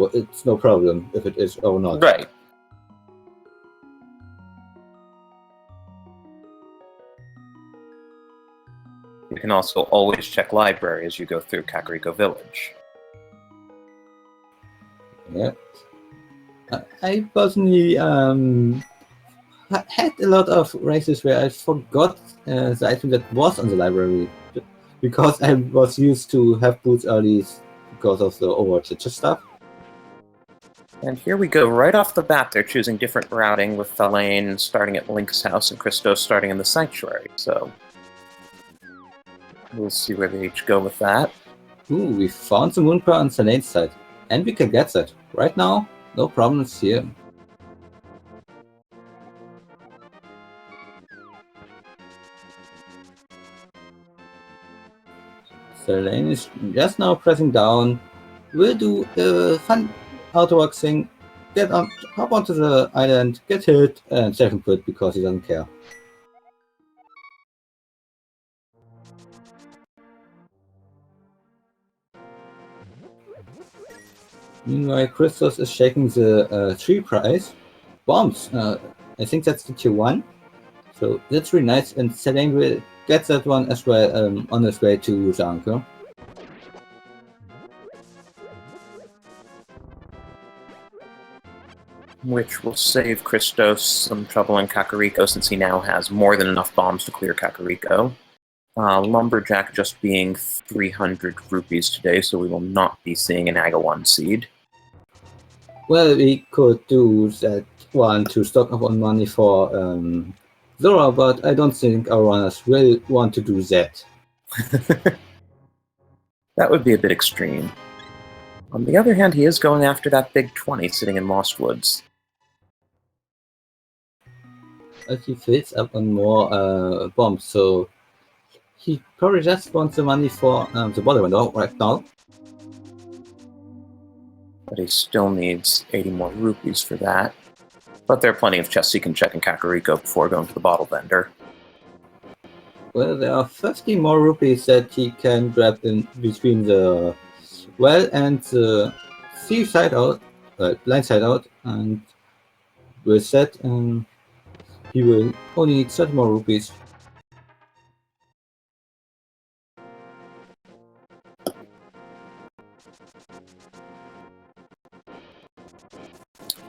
it's no problem if it is or not. Right. You can also always check library as you go through Kakariko Village. Yeah. I personally had a lot of races where I forgot the item that was on the library because I was used to have boots early because of the Overwatch stuff. And here we go, right off the bat, they're choosing different routing with Thalane starting at Link's house and Christos starting in the Sanctuary, so we'll see where they each go with that. Ooh, we found the Moon Pearl on Thalane's side, and we can get that. Right now, no problems here. Thalane is just now pressing down. We'll do a fun auto thing. Hop onto the island, get hit, and second put because he doesn't care. Meanwhile, Christos is shaking the 3 prize. Bombs! I think that's the tier 1. So that's really nice, and Thalane will get that one as well on his way to the Anchor. Which will save Christos some trouble in Kakariko since he now has more than enough bombs to clear Kakariko. Lumberjack just being 300 rupees today, so we will not be seeing an Aga 1 seed. Well, we could do that one to stock up on money for Zora, but I don't think our runners will want to do that. That would be a bit extreme. On the other hand, he is going after that big 20 sitting in Lost Woods. But he fills up on more bombs, so he probably just wants the money for the border window right now. But he still needs 80 more rupees for that. But there are plenty of chests he can check in Kakariko before going to the bottle vendor. Well, there are 50 more rupees that he can grab in between the well and the thief side out, blind side out, and with that, he will only need 30 more rupees.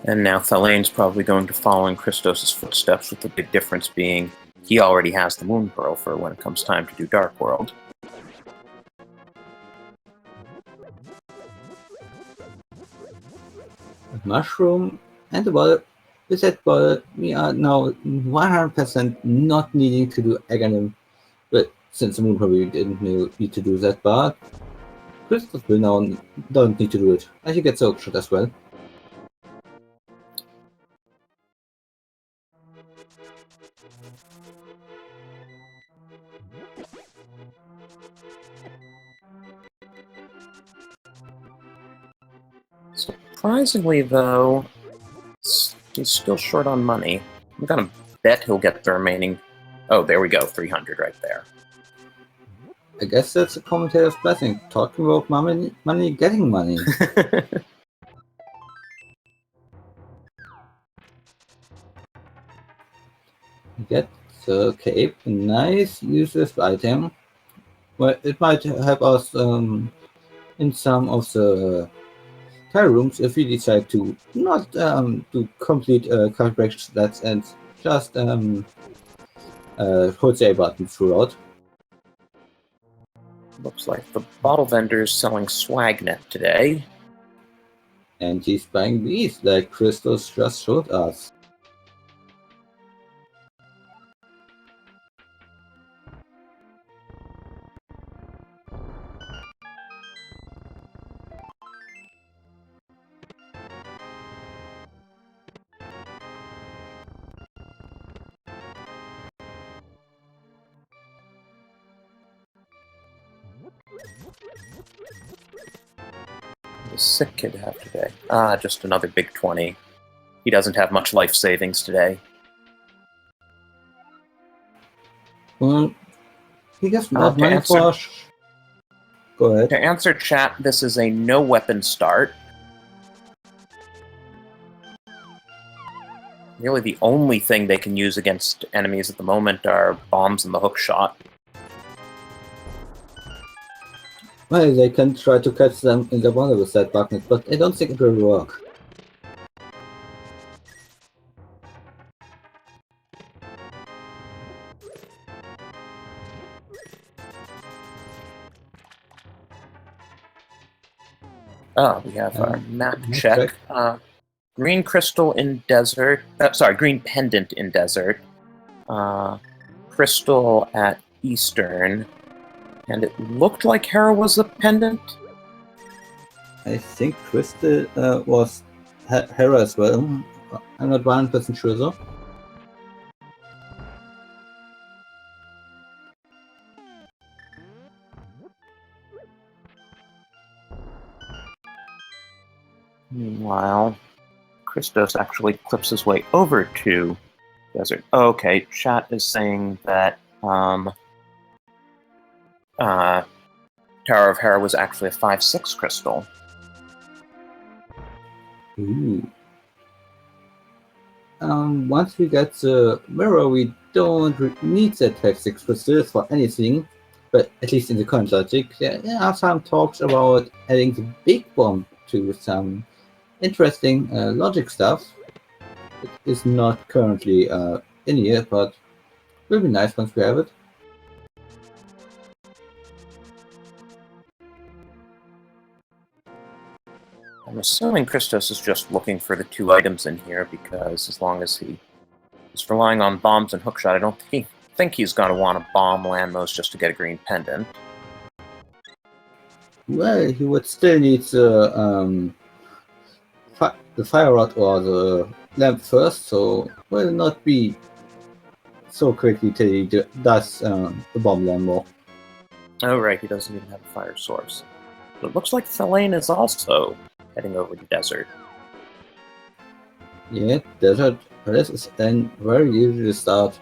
And now Thalane's probably going to follow in Christos' footsteps, with the big difference being he already has the Moon Pearl for when it comes time to do Dark World. Mushroom and the bottle. With that bottle, we are now 100% not needing to do Aganim. But since the Moon probably didn't need to do that, but Christos will now don't need to do it. I should get the shot as well. Surprisingly, though, he's still short on money. I'm gonna bet he'll get the remaining... Oh, there we go, 300 right there. I guess that's a commentator's blessing. Talking about money, getting money. Get the cape, a nice useless item. Well, it might help us in some of the tile rooms if we decide to not do complete card break stats and just hold the A button throughout. Looks like the bottle vendor's selling Swagnet today. And he's buying these like Christos just showed us. What does Sick Kid have today? Ah, just another big 20. He doesn't have much life savings today. Well, he gets not money for... Go ahead. To answer chat, this is a no weapon start. Really, the only thing they can use against enemies at the moment are bombs and the hook shot. Well, they can try to catch them in the water with that magnet, but I don't think it will work. Oh, we have our map check. check. Green crystal in desert. Sorry, green pendant in desert. Crystal at eastern. And it looked like Hera was a pendant. I think Crystal was Hera as well. I'm not 100% sure though. Meanwhile, Christos actually clips his way over to desert. Oh, okay, chat is saying that Tower of Hera was actually a 5-6 crystal. Ooh. Once we get the mirror, we don't need the text 6 crystals for anything, but at least in the current logic, there are some talks about adding the big bomb to some interesting logic stuff. It is not currently in here, but will be nice once we have it. I'm assuming Christos is just looking for the 2 items in here, because as long as he is relying on bombs and hookshot, I don't think he's going to want to bomb Landmos just to get a green pendant. Well, he would still need the fire rod or the lamp first, so will not be so quickly till he does the bomb Lambo. Oh, right, he doesn't even have a fire source. But it looks like Thalane is also heading over to desert. Yeah, desert Palace is then very easy to start.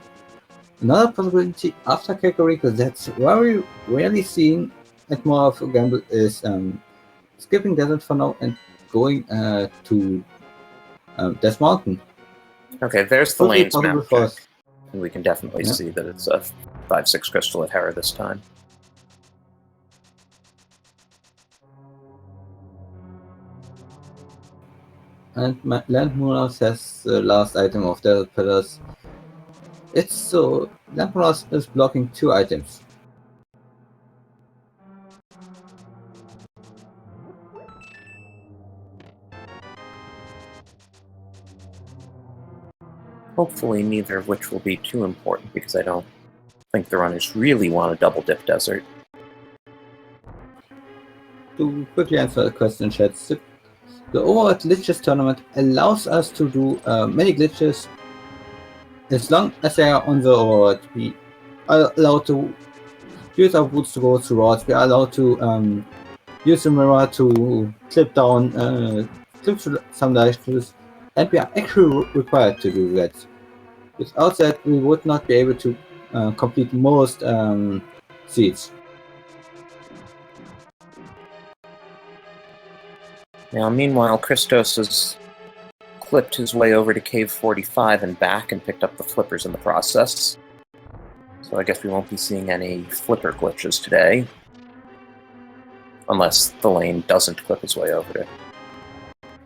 Another possibility after Kakariko that's very rarely seen and more of a gamble is skipping desert for now and going to Death Mountain. Okay, there's Totally Thalane's possible map for check. us. And we can definitely see that it's a 5-6 crystal at Hera this time. And Landmuras has the last item of Desert Palace. It's so Landmuras is blocking 2 items. Hopefully neither of which will be too important, because I don't think the runners really want to double dip desert. To quickly answer the question, chat, the Overworld Glitches tournament allows us to do many glitches as long as they are on the Overworld. We are allowed to use our boots to go through rods. We are allowed to use the mirror to clip down, clip through some ledges, and we are actually required to do that. Without that, we would not be able to complete most seeds. Now, meanwhile, Christos has clipped his way over to Cave 45 and back and picked up the flippers in the process. So I guess we won't be seeing any flipper glitches today. Unless Thalane doesn't clip his way over to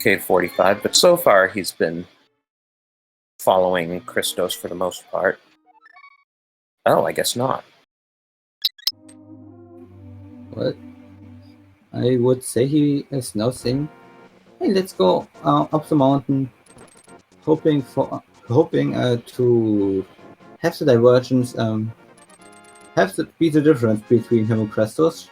Cave 45, but so far he's been following Christos for the most part. Oh, I guess not. Well, I would say he is now saying, "Hey, let's go up the mountain," hoping to have the divergence, be the difference between him and Christos.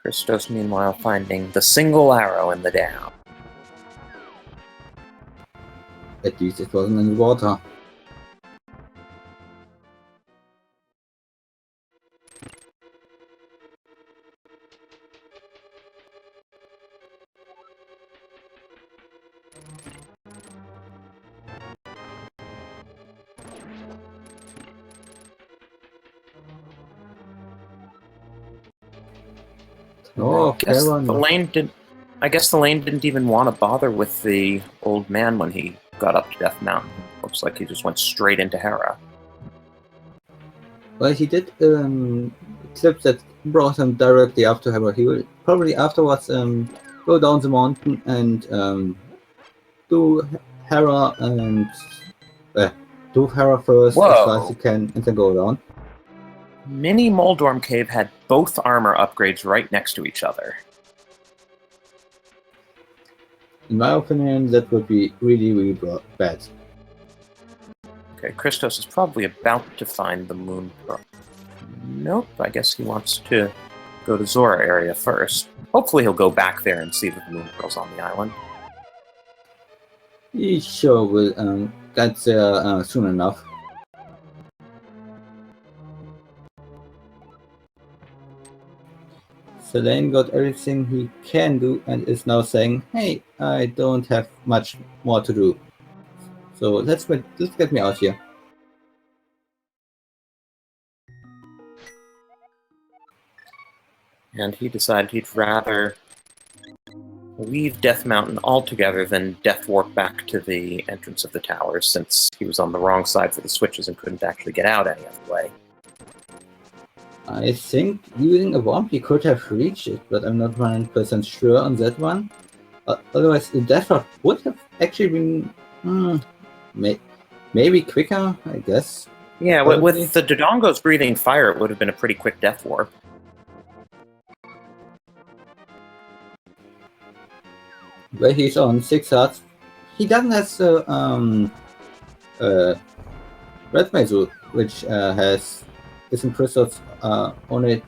Christos, meanwhile, finding the single arrow in the down. At least it wasn't in the water. Oh, Karen. I guess Thalane didn't even want to bother with the old man when he got up to Death Mountain. Looks like he just went straight into Hera. Well, he did clips that brought him directly after Hera. He will probably afterwards go down the mountain and do Hera and do Hera first as fast as he can, and then go down. Mini Moldorm Cave had both armor upgrades right next to each other. In my opinion, that would be really, really bad. Okay, Christos is probably about to find the moon pearl. Nope, I guess he wants to go to Zora area first. Hopefully he'll go back there and see that the moon pearl's on the island. He sure will get there soon enough. Thalane got everything he can do and is now saying, "Hey, I don't have much more to do. So let's get me out here." And he decided he'd rather leave Death Mountain altogether than death warp back to the entrance of the towers, since he was on the wrong side for the switches and couldn't actually get out any other way. I think using a bomb he could have reached it, but I'm not 100% sure on that one. Otherwise, the death warp would have actually been maybe quicker, I guess. Yeah, with the Dodongos breathing fire, it would have been a pretty quick death warp. Where he's on 6 hearts, he doesn't have the Randomizer, which is in Christos ownership.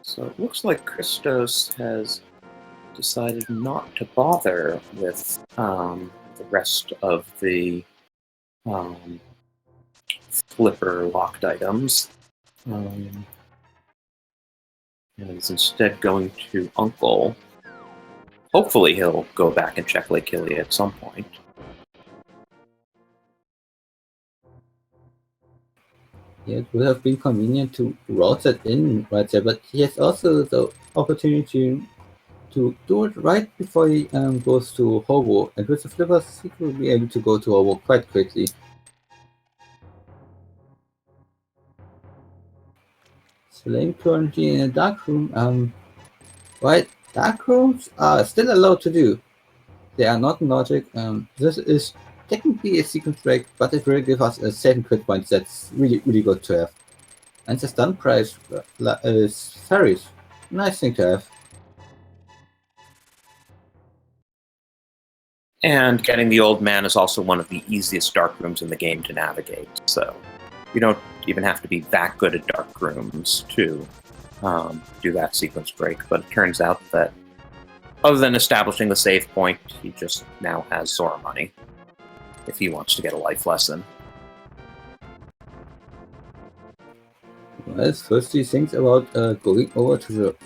So it looks like Christos has decided not to bother with the rest of the flipper locked items. And is instead going to Uncle. Hopefully he'll go back and check Lake Hylia at some point. Yeah, it would have been convenient to route that in right there, but he has also the opportunity to do it right before he goes to Hobo, and with the flippers he will be able to go to Hobo quite quickly. Thalane currently in a dark room. Right, dark rooms are still allowed to do. They are not in logic. This is technically a sequence break, but it will give us a 7 crit points. That's really, really good to have. And the stun price is very nice thing to have. And getting the old man is also one of the easiest dark rooms in the game to navigate, so you don't even have to be that good at dark rooms to do that sequence break. But it turns out that other than establishing the save point, he just now has Zora money if he wants to get a life lesson. Well, first he thinks about going over to the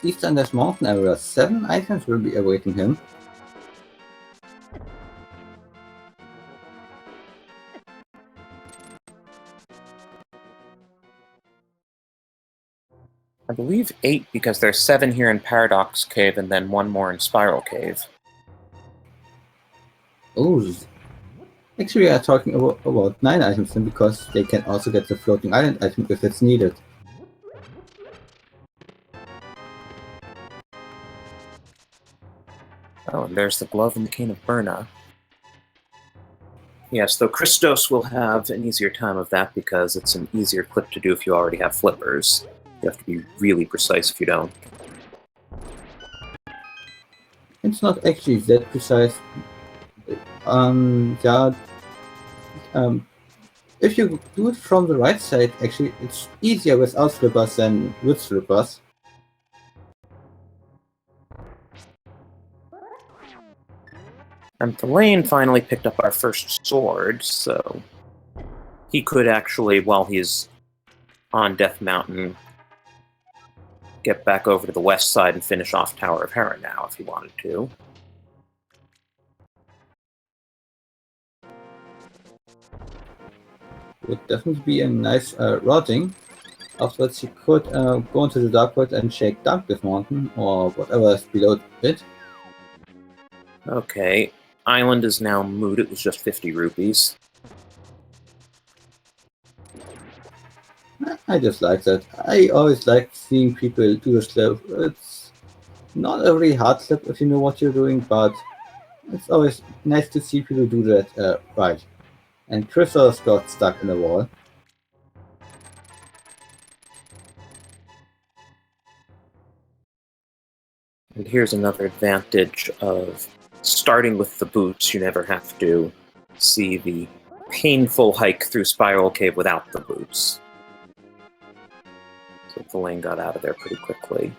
Eastern Mountain area. 7 items will be awaiting him. I believe 8 because there's 7 here in Paradox Cave and then 1 more in Spiral Cave. Oh, actually we are talking about 9 items then, because they can also get the floating island item if it's needed. Oh, and there's the glove and the cane of Berna. Yes, though Christos will have an easier time of that because it's an easier clip to do if you already have flippers. You have to be really precise if you don't. It's not actually that precise. If you do it from the right side, actually, it's easier without flippers than with flippers. And Thalane finally picked up our first sword, so he could actually, while he's on Death Mountain, get back over to the west side and finish off Tower of Hera now, if he wanted to. would definitely be a nice routing. Afterwards, you could go into the Dark World and shake down this mountain or whatever is below it. Okay, island is now moot. It was just 50 rupees. I just like that. I always like seeing people do a slip. It's not a very hard slip if you know what you're doing, but it's always nice to see people do that right. And Christos got stuck in the wall. And here's another advantage of starting with the boots. You never have to see the painful hike through Spiral Cave without the boots. So Thalane got out of there pretty quickly.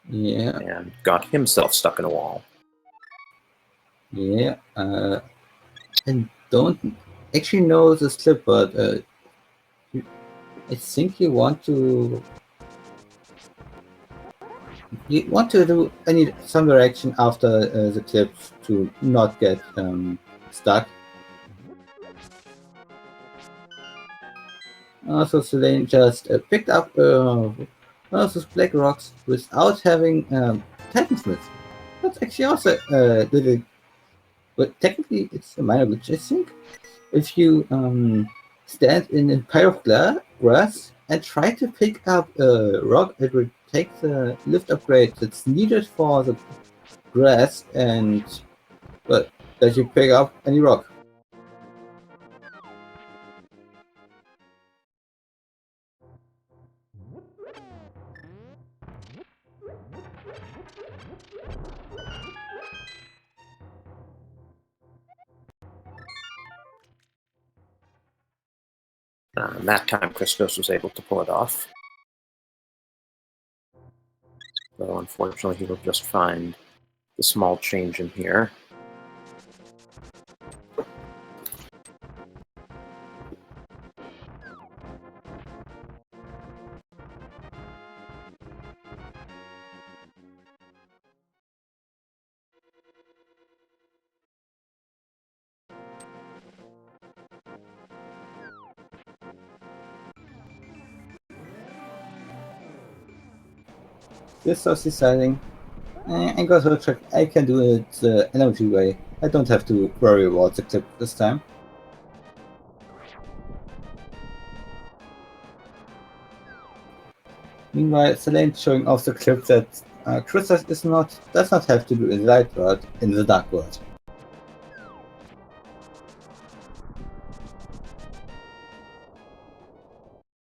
Yeah. And got himself stuck in a wall. Yeah. I don't actually know the slip, but I think you want to do some direction after the clip to not get stuck. Also, Selene just picked up one of those black rocks without having Titansmith. That's actually also a little, but technically it's a minor glitch, I think. If you stand in a pile of grass and try to pick up a rock, it will take the lift upgrade that's needed for the grass and let you pick up any rock. That time Christos was able to pull it off. Though unfortunately he will just find the small change in here. This was deciding, I got a check. I can do it the energy way. I don't have to worry about the clip this time. Meanwhile, Selene showing off the clip that Christos does not have to do in the light world in the dark world.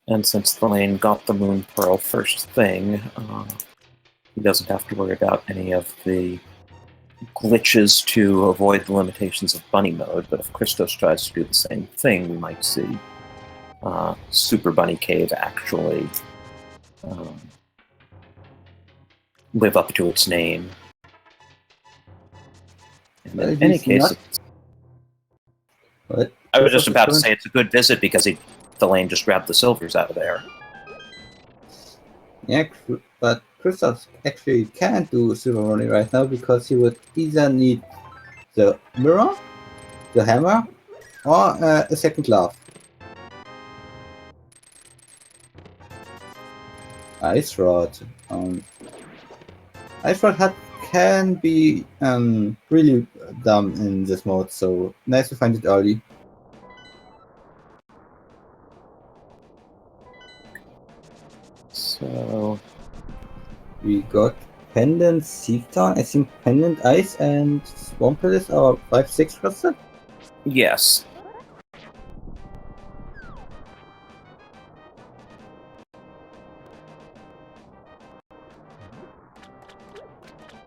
And since Thalane got the Moon Pearl first thing, he doesn't have to worry about any of the glitches to avoid the limitations of bunny mode. But if Christos tries to do the same thing, we might see Super Bunny Cave actually live up to its name. And in any case, I was just about to say it's a good visit because Thalane just grabbed the silvers out of there. Yeah, but Christos actually can't do silver running right now because he would either need the mirror, the hammer, or a second glove. Ice Rod. Ice Rod can be really dumb in this mode, so nice to find it early. So we got Pendant Seektown, I think Pendant Ice and Swamp Palace are 5-6 trusted? Yes.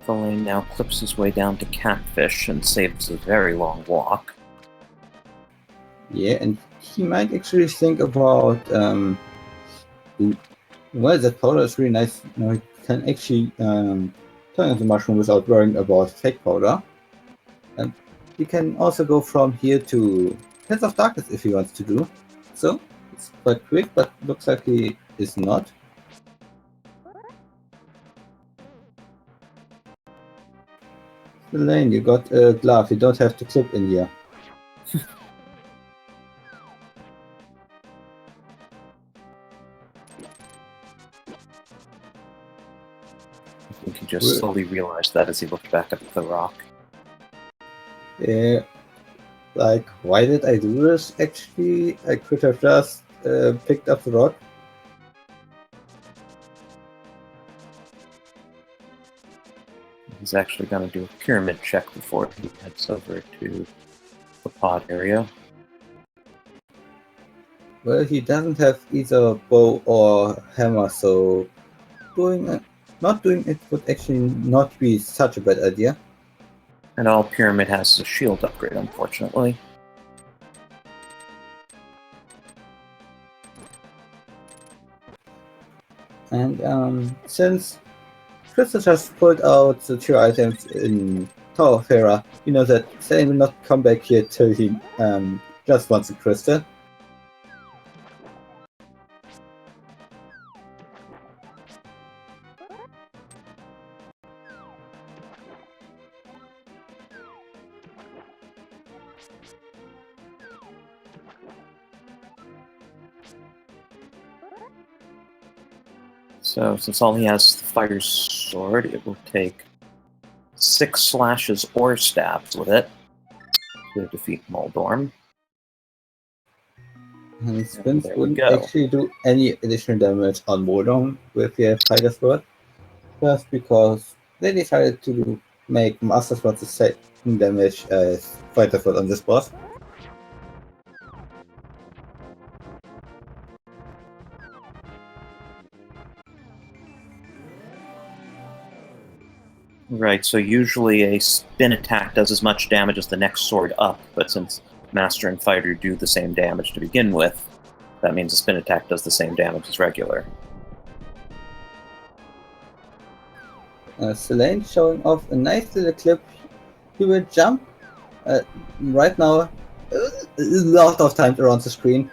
Thalane now clips his way down to Catfish and saves a very long walk. Yeah, and he might actually think about well, that powder is really nice. Now he can actually turn into mushroom without worrying about fake powder. And he can also go from here to Prince of Darkness if he wants to do. So it's quite quick, but looks like he is not. Lane, you got a glove. You don't have to clip in here. I think he just slowly realized that as he looked back at the rock. Yeah. Like, why did I do this? Actually, I could have just picked up the rock. He's actually going to do a pyramid check before he heads over to the pod area. Well, he doesn't have either bow or hammer, so not doing it would actually not be such a bad idea. And all pyramid has is a shield upgrade, unfortunately. And since Christos has pulled out the two items in Tower of Hera, you know that Thalane will not come back here till he just wants a crystal. So, since all he has is the fire sword, it will take 6 slashes or stabs with it to defeat Moldorm. And Spins there we wouldn't go. actually do any additional damage on Moldorm with their Fighter Sword, just because they decided to make Master Sword the same damage as Fighter Sword on this boss. Right, so usually a spin attack does as much damage as the next sword up, but since Master and Fighter do the same damage to begin with, that means a spin attack does the same damage as regular. Thalane showing off a nice little clip. He will jump right now a lot of times around the screen.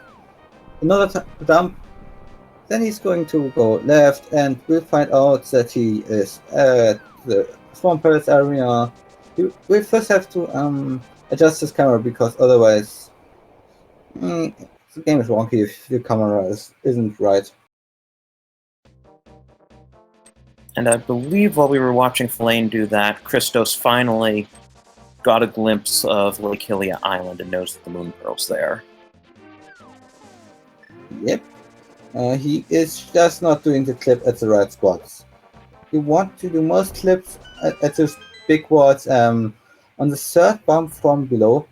Another jump, then he's going to go left, and we'll find out that he is at the Swarm Palace area. We'll first have to adjust his camera, because otherwise the game is wonky if the camera isn't right. And I believe while we were watching Thalane do that, Christos finally got a glimpse of Lake Hylia Island and knows that the Moon Pearl's there. Yep. He is just not doing the clip at the right spots. You want to do most clips at those big walls on the third bump from below,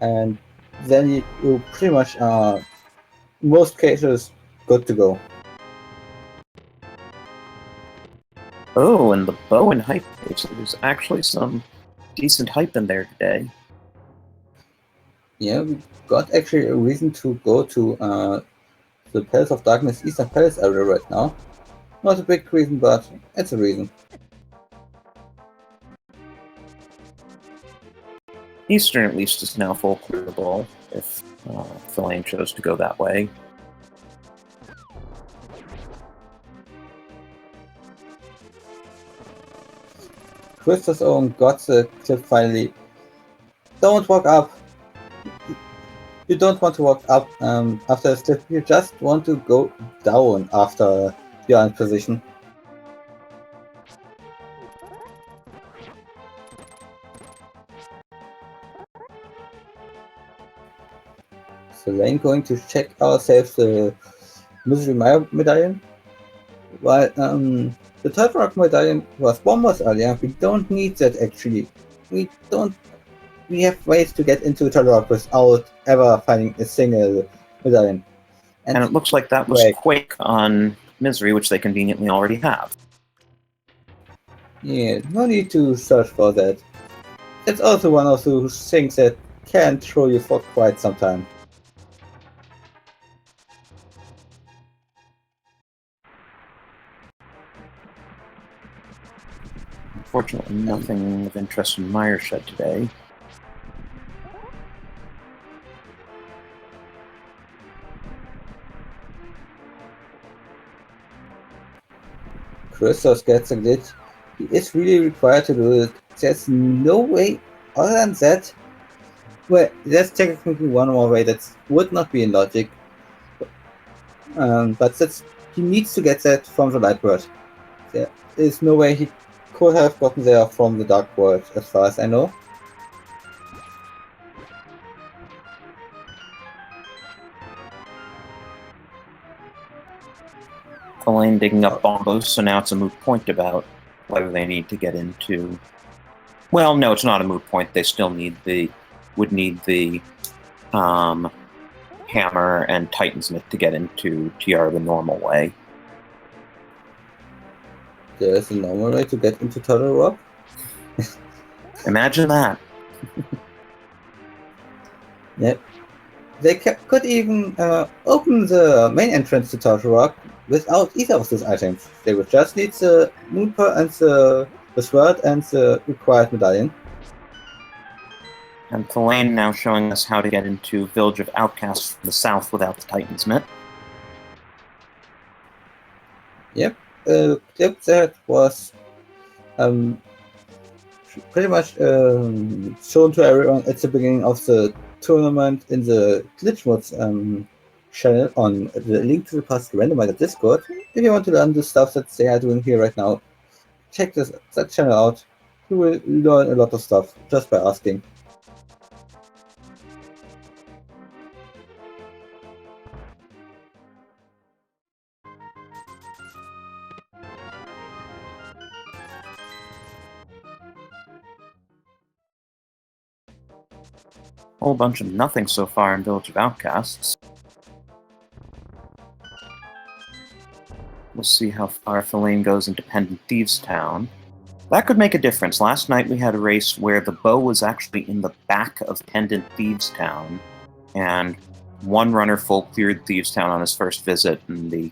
and then you pretty much are, in most cases, good to go. Oh, and the bow and hype page. So there's actually some decent hype in there today. Yeah, we got actually a reason to go to the Palace of Darkness Eastern Palace area right now. Not a big reason, but it's a reason. Eastern, at least, is now full clearable if Thalane chose to go that way. ChristosOwen got the clip finally. Don't walk up. You don't want to walk up after a clip. You just want to go down after you're in position. So Lane going to check ourselves the Misery medallion. While the Turtle Rock medallion was bombers earlier, we don't need that actually. We have ways to get into Turtle Rock without ever finding a single medallion. And it looks like that was Quake on Misery, which they conveniently already have. Yeah, no need to search for that. It's also one of those things that can throw you for quite some time. Unfortunately, nothing of interest in Mireshed today. Christos gets a glitch. He is really required to do it. There's no way other than that. Well, there's technically one more way that would not be in logic. But he needs to get that from the Lightbird. there is no way he could have gotten there from the Dark World, as far as I know. Thalane digging up bombos, so now it's a moot point about whether they need to get into... Well, no, it's not a moot point. They still would need the hammer and Titansmith to get into TR the normal way. There's a normal way to get into Turtle Rock? Imagine that. Yep. They could even open the main entrance to Turtle Rock without either of those items. They would just need the moon pearl and the sword and the required medallion. And Thalane now showing us how to get into Village of Outcasts from the south without the Titansmith. Yep. Clip that was pretty much shown to everyone at the beginning of the tournament in the Glitch Mods channel on the link to the past Randomizer Discord. If you want to learn the stuff that they are doing here right now, check that channel out. You will learn a lot of stuff just by asking. Whole bunch of nothing so far in Village of Outcasts. We'll see how far Thalane goes into Pendant Thieves Town. That could make a difference. Last night we had a race where the bow was actually in the back of Pendant Thieves Town, and one runner full cleared Thieves Town on his first visit, and the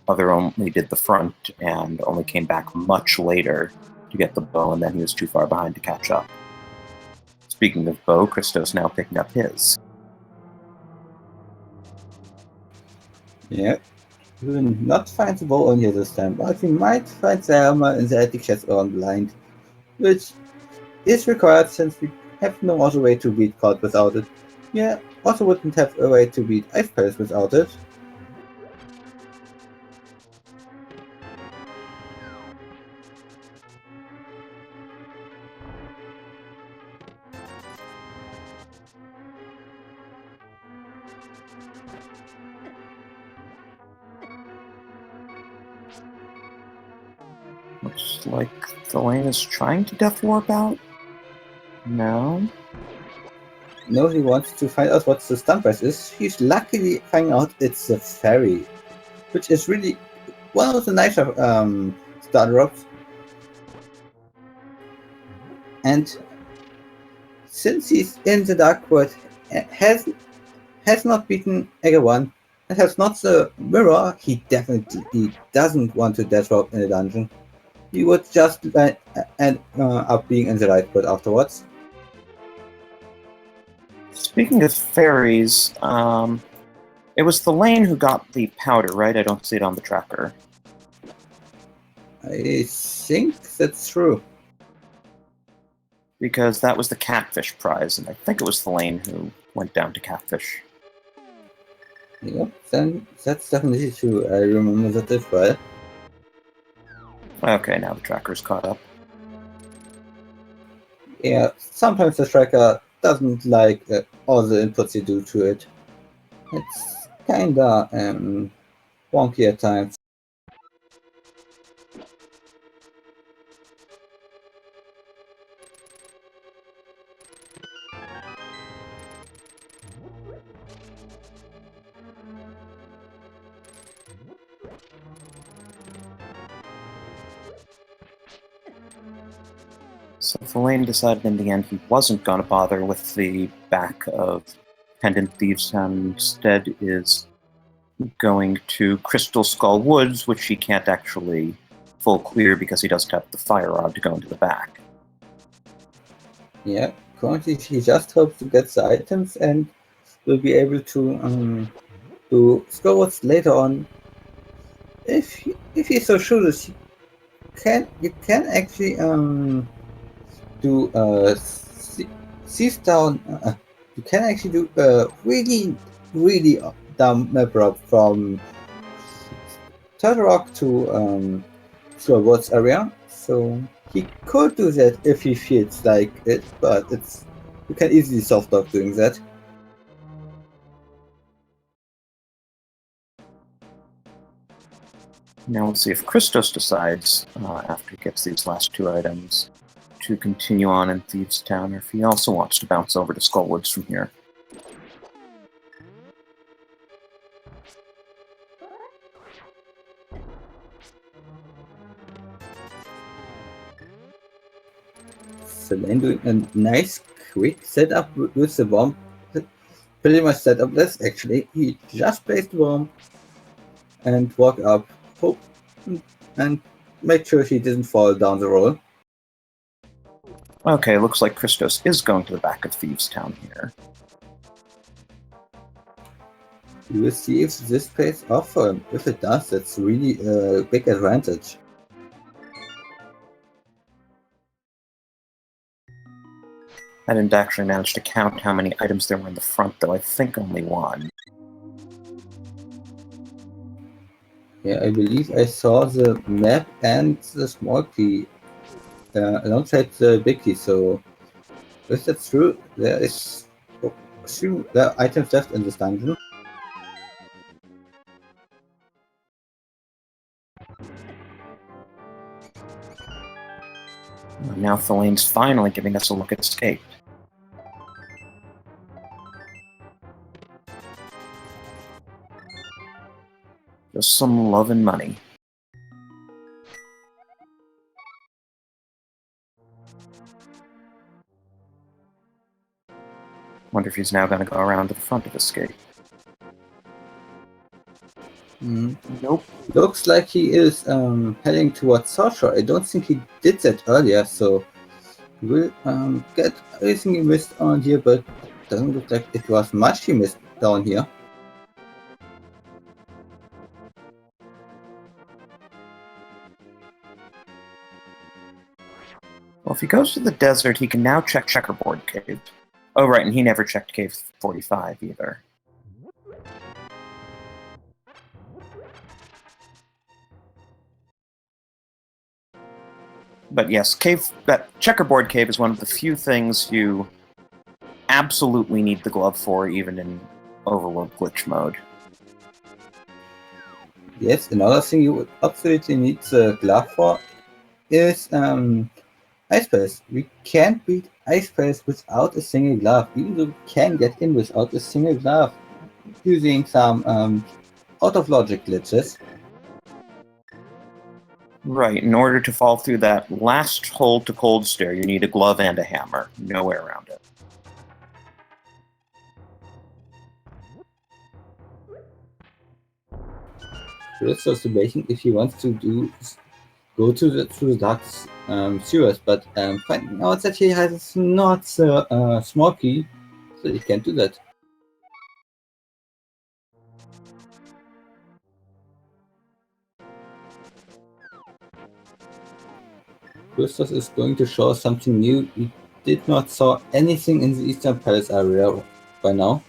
other only did the front and only came back much later to get the bow, and then he was too far behind to catch up. Speaking of bow, Christos now picking up his. Yeah. We will not find the bow on here this time, but we might find the hammer in the attic chest on blind, which is required since we have no other way to beat Cult without it. Yeah, also wouldn't have a way to beat Ice Palace without it. Looks like Thalane is trying to Death Warp out? No? No, he wants to find out what the Stumpers is. He's luckily finding out it's a fairy, which is really one of the nicer star drops. And since he's in the Dark World, has not beaten Egger1, and has not the mirror, he definitely doesn't want to death drop in a dungeon. He would just end up being in the right world afterwards. Speaking of fairies, it was Thalane who got the powder, right? I don't see it on the tracker. I think that's true. Because that was the Catfish prize, and I think it was Thalane who went down to Catfish. Yep, then that's definitely true. I remember that as well. Okay, now the tracker's caught up. Yeah, sometimes the tracker doesn't like all the inputs you do to it. It's kinda wonky at times. So Thalane decided in the end he wasn't going to bother with the back of Pendant Thieves and instead is going to Crystal Skull Woods, which he can't actually full clear because he doesn't have the fire rod to go into the back. Yeah, currently he just hopes to get the items and will be able to do Skull Woods later on. If he's so sure that you can actually do Seas Down. You can actually do really dumb map route from Turtle Rock to the rewards area, so he could do that if he feels like it, but you can easily soft dog doing that. Now let's see if Christos decides, after he gets these last two items, to continue on in Thieves' Town, or if he also wants to bounce over to Skullwoods from here. Thalane doing a nice quick setup with the bomb. Pretty much setupless actually. He just placed the bomb and walk up, hope, and make sure he didn't fall down the roll. Okay, looks like Christos is going to the back of Thieves' Town here. We will see if this pays off for him. If it does, that's really a big advantage. I didn't actually manage to count how many items there were in the front, though I think only one. Yeah, I believe I saw the map and the small key alongside the big key, so if that's true, there are items left in this dungeon. Now Thalane's finally giving us a look at Escape. Just some love and money. Wonder if he's now going to go around to the front of Escape. Nope. Looks like he is heading towards South Shore. I don't think he did that earlier, so we'll get everything he missed on here, but it doesn't look like it was much he missed down here. Well, if he goes to the desert, he can now check Checkerboard Cave. Oh, right, and he never checked Cave 45 either. But yes, that Checkerboard Cave is one of the few things you absolutely need the glove for, even in Overworld glitch mode. Yes, another thing you would absolutely need the glove for is Ice Palace. We can't beat Ice Palace without a single glove, even though we can get in without a single glove using some out of logic glitches. Right, in order to fall through that last hold to cold stair, you need a glove and a hammer. No way around it. Christos debating if he wants to go to the dark sewers, but finding out that he has not the small key, so he can't do that. Christos is going to show us something new. We did not saw anything in the Eastern Palace area by now.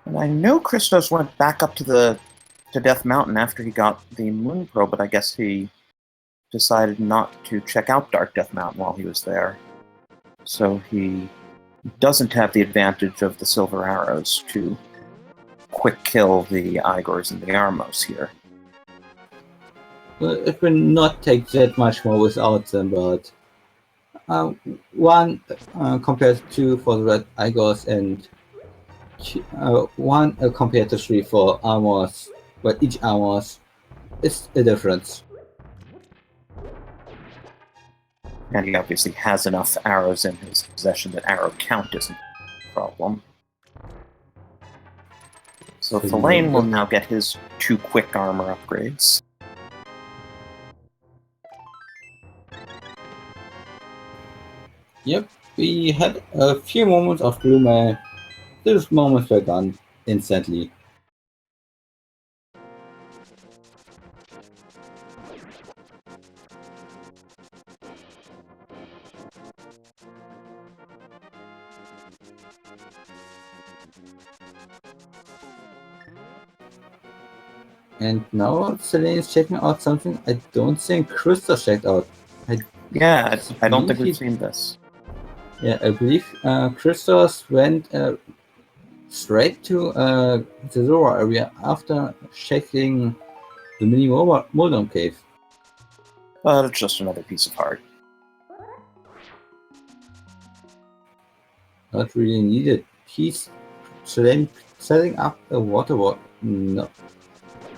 And I know Christos went back up to Death Mountain after he got the Moon Probe, but I guess he decided not to check out Dark Death Mountain while he was there. So he doesn't have the advantage of the silver arrows to quick kill the Igors and the Armos here. Well, it will not take that much more without them, but one compared to 2 for the red Igors and 1 compared to 3 for armors, but each armors is a difference. And he obviously has enough arrows in his possession that arrow count isn't a problem. So Thalane will now get his 2 quick armor upgrades. Yep, we had a few moments of gloom. Those moments were gone instantly. And now Thalane is checking out something I don't think Christos checked out. Yeah, I don't think believe we've seen this. Yeah, I believe Christos went straight to the Zora area after checking the mini Moldon cave. But it's just another piece of heart. Not really needed. He's setting up a water wall. No.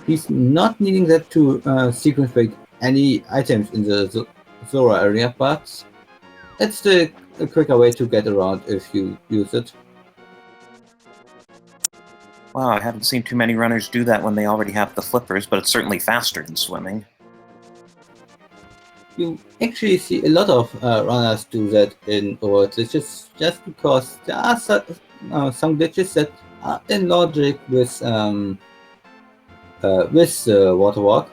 He's not needing that to sequence break any items in the Zora area, but it's still a quicker way to get around if you use it. Wow, I haven't seen too many runners do that when they already have the flippers, but it's certainly faster than swimming. You actually see a lot of runners do that in Overworld. It's just because there are some glitches that are in logic with the water walk.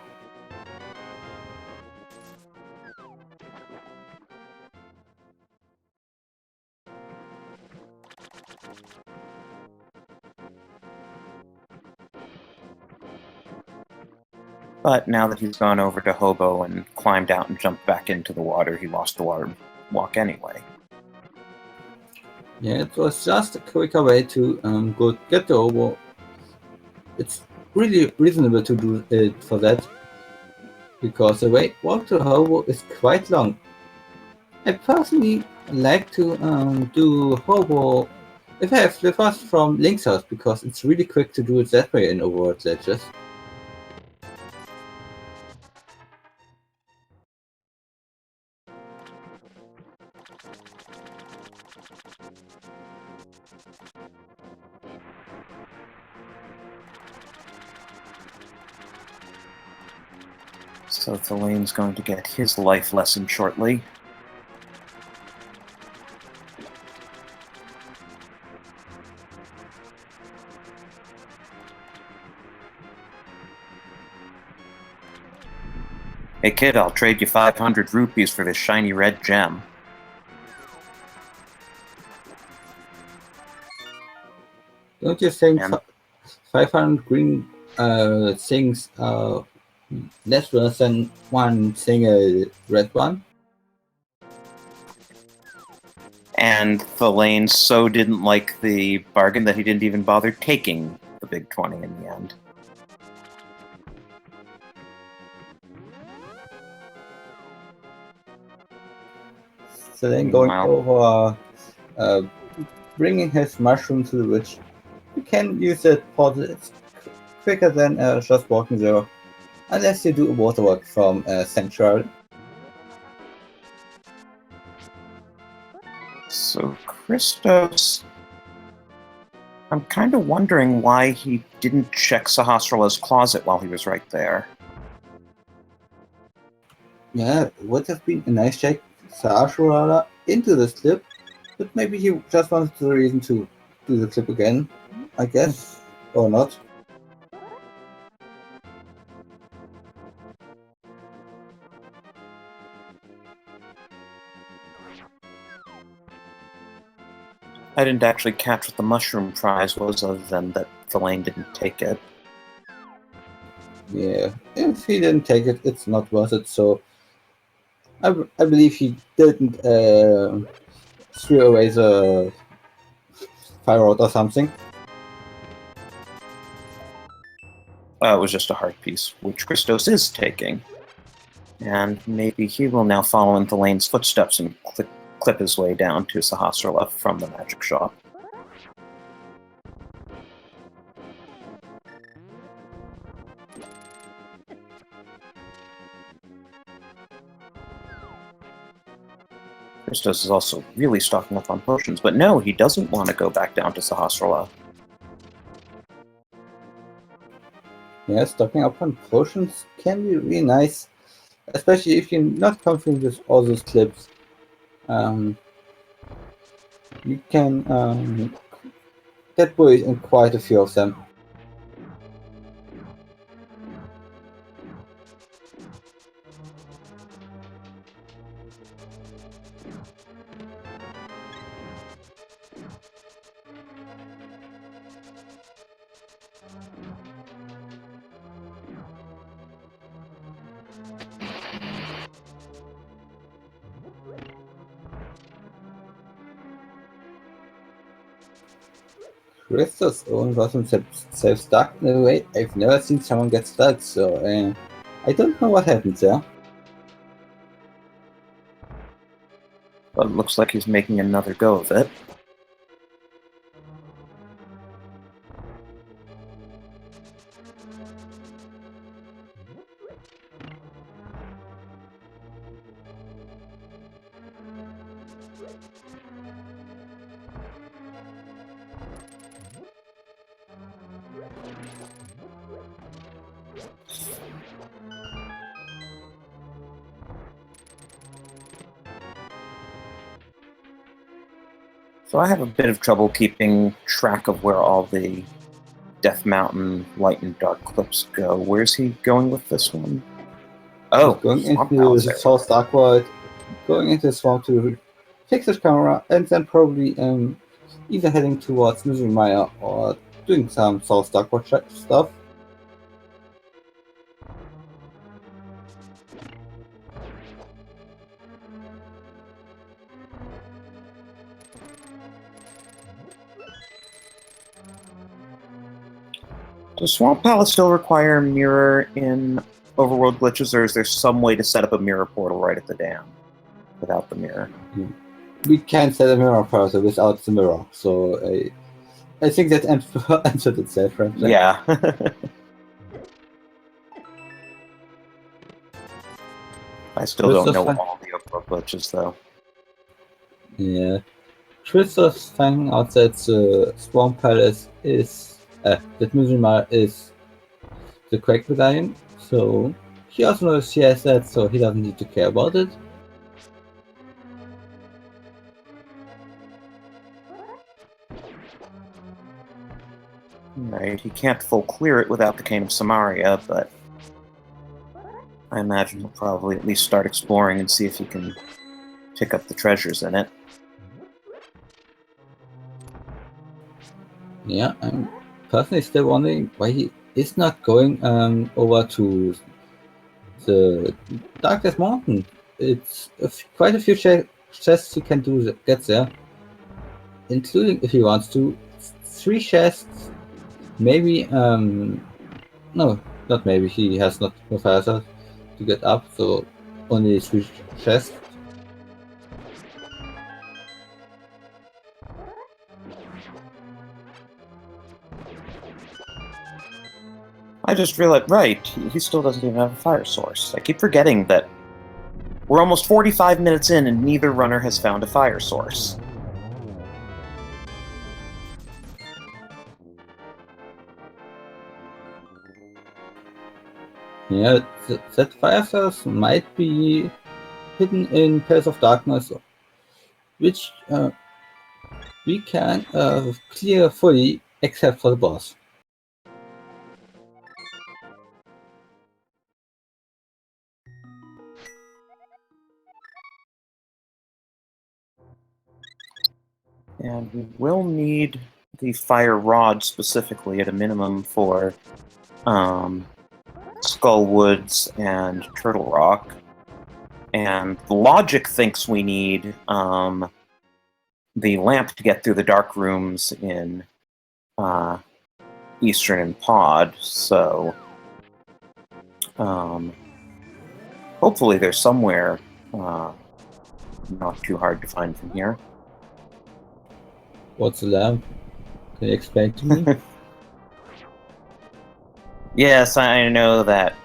But now that he's gone over to Hobo and climbed out and jumped back into the water, he lost the water walk anyway. Yeah, it was just a quicker way to go get the Hobo. It's really reasonable to do it for that, because the walk to Hobo is quite long. I personally like to do Hobo if I have flippers from Link's house, because it's really quick to do it that way in Overworld ledges. So Thalane's going to get his life lesson shortly. Hey kid, I'll trade you 500 rupees for this shiny red gem. Don't you think And 500 green things are less worth than one single red one? And Thalane so didn't like the bargain that he didn't even bother taking the big 20 in the end. So then going Wow. over bringing his mushroom to the witch, you can use that portal. It's quicker than just walking there, unless you do a water walk from Sanctuary. So Christos, I'm kind of wondering why he didn't check Sahasrala's closet while he was right there. Yeah, it would have been a nice check Sahasrala into this clip, but maybe he just wanted the reason to do the clip again, I guess, or not. I didn't actually catch what the mushroom prize was, other than that Thalane didn't take it. Yeah, if he didn't take it, it's not worth it. So I believe he didn't throw away the fire rod or something. It was just a heart piece, which Christos is taking. And maybe he will now follow in Thalane's footsteps and clip his way down to Sahasrala from the magic shop. Christos is also really stocking up on potions, but no, he doesn't want to go back down to Sahasrala. Yeah, stocking up on potions can be really nice, especially if you're not confident with all those clips. You can get buried in quite a few of them. ChristosOwen was himself stuck in a way I've never seen someone get stuck, so I don't know what happened there. But it looks like he's making another go of it. So I have a bit of trouble keeping track of where all the Death Mountain light and dark clips go. Where's he going with this one? Oh, He's going Swamp into Palace the area. South Dark World, going into the swamp to fix his camera, and then probably either heading towards Randomizer or doing some South Dark World stuff. Does Swamp Palace still require a mirror in Overworld glitches, or is there some way to set up a mirror portal right at the dam without the mirror? We can't set a mirror browser without the mirror, so I think that answered itself, frankly. Yeah. I still don't know all the Overworld glitches, though. Yeah. Christos finding out that the Swamp Palace is that Muzumar is the Quake Medallion, so he also knows he has that, so he doesn't need to care about it. Right, he can't full clear it without the Cane of Samaria, but I imagine he'll probably at least start exploring and see if he can pick up the treasures in it. Yeah, I'm personally still wondering why he is not going over to the Darkest Mountain. It's quite a few chests he can get there, including, if he wants to, 3 chests. Maybe no, not maybe. He has not no fire to get up, so only 3 chests. I just realized, right, he still doesn't even have a fire source. I keep forgetting that we're almost 45 minutes in and neither runner has found a fire source. Yeah, that fire source might be hidden in Palace of Darkness, which we can clear fully except for the boss. And we will need the fire rod specifically at a minimum for Skull Woods and Turtle Rock. And the logic thinks we need the lamp to get through the dark rooms in Eastern and Pod, so hopefully there's somewhere not too hard to find from here. What's the lamp? Can you explain to me? Yes, I know that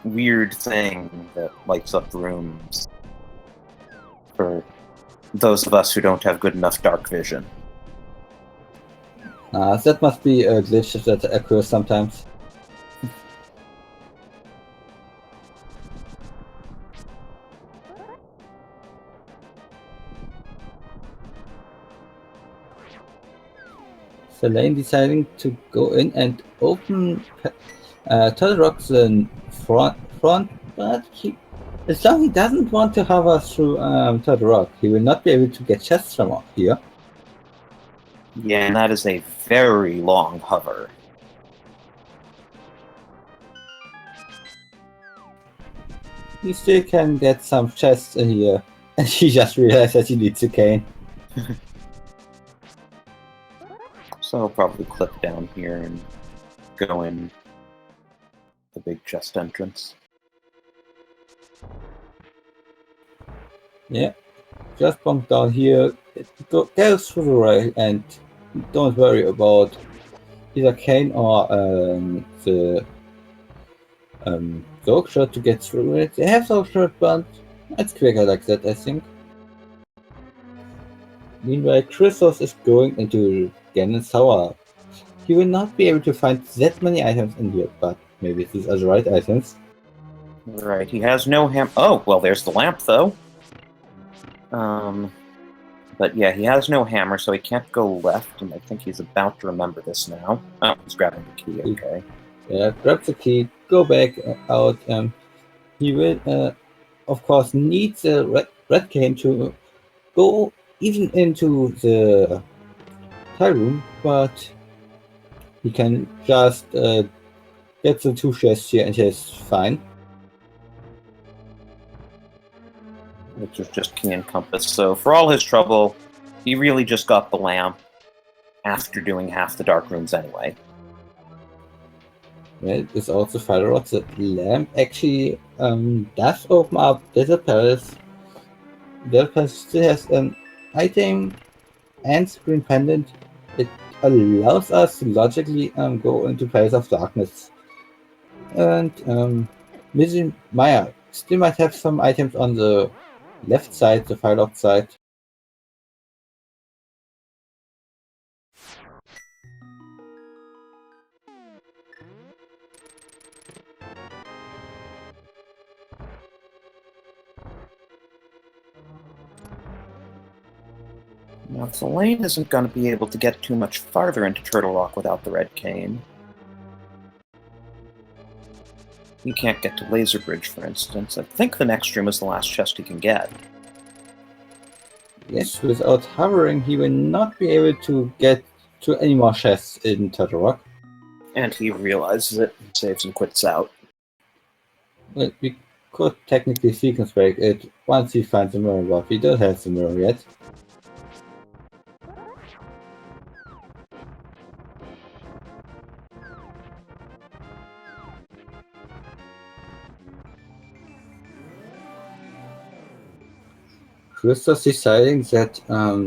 weird thing that lights up rooms for those of us who don't have good enough dark vision. That must be a glitch that occurs sometimes. Thalane deciding to go in and open Turtle Rock's front, but as long as he doesn't want to hover through Turtle Rock, he will not be able to get chests from here. Yeah, and that is a very long hover. You still can get some chests in here, and he just realized that he needs a cane. So I'll probably click down here and go in the big chest entrance. Yeah, just bump down here, go through the rail, and don't worry about either cane or the Zork shot to get through it. They have Zork shot, but it's quicker like that, I think. Meanwhile, Christos is going into Ganon's tower. He will not be able to find that many items in here, but maybe these are the right items. Right, he has no Oh, well, there's the lamp, though. But yeah, he has no hammer, so he can't go left, and I think he's about to remember this now. Oh, he's grabbing the key, okay. Yeah, grab the key, go back out. He will, of course, need the red cane to go even into the tile room, but he can just get the two chests here and he's fine. Which is just key and compass. So for all his trouble, he really just got the lamp after doing half the dark rooms anyway. Well, it's also Fire Rod. The lamp actually does open up Desert Palace. Desert Palace still has an item and screen pendant. It allows us to logically go into Palace of Darkness. And Missy Maya still might have some items on the left side, the Fire Lord side. Now, thalane isn't going to be able to get too much farther into Turtle Rock without the red cane. He can't get to Laser Bridge, for instance. I think the next room is the last chest he can get. Yes, without hovering, he will not be able to get to any more chests in Turtle Rock. And he realizes it, saves and quits out. Well, we could technically sequence break it once he finds the mirror, but we don't have the mirror yet. Christos deciding that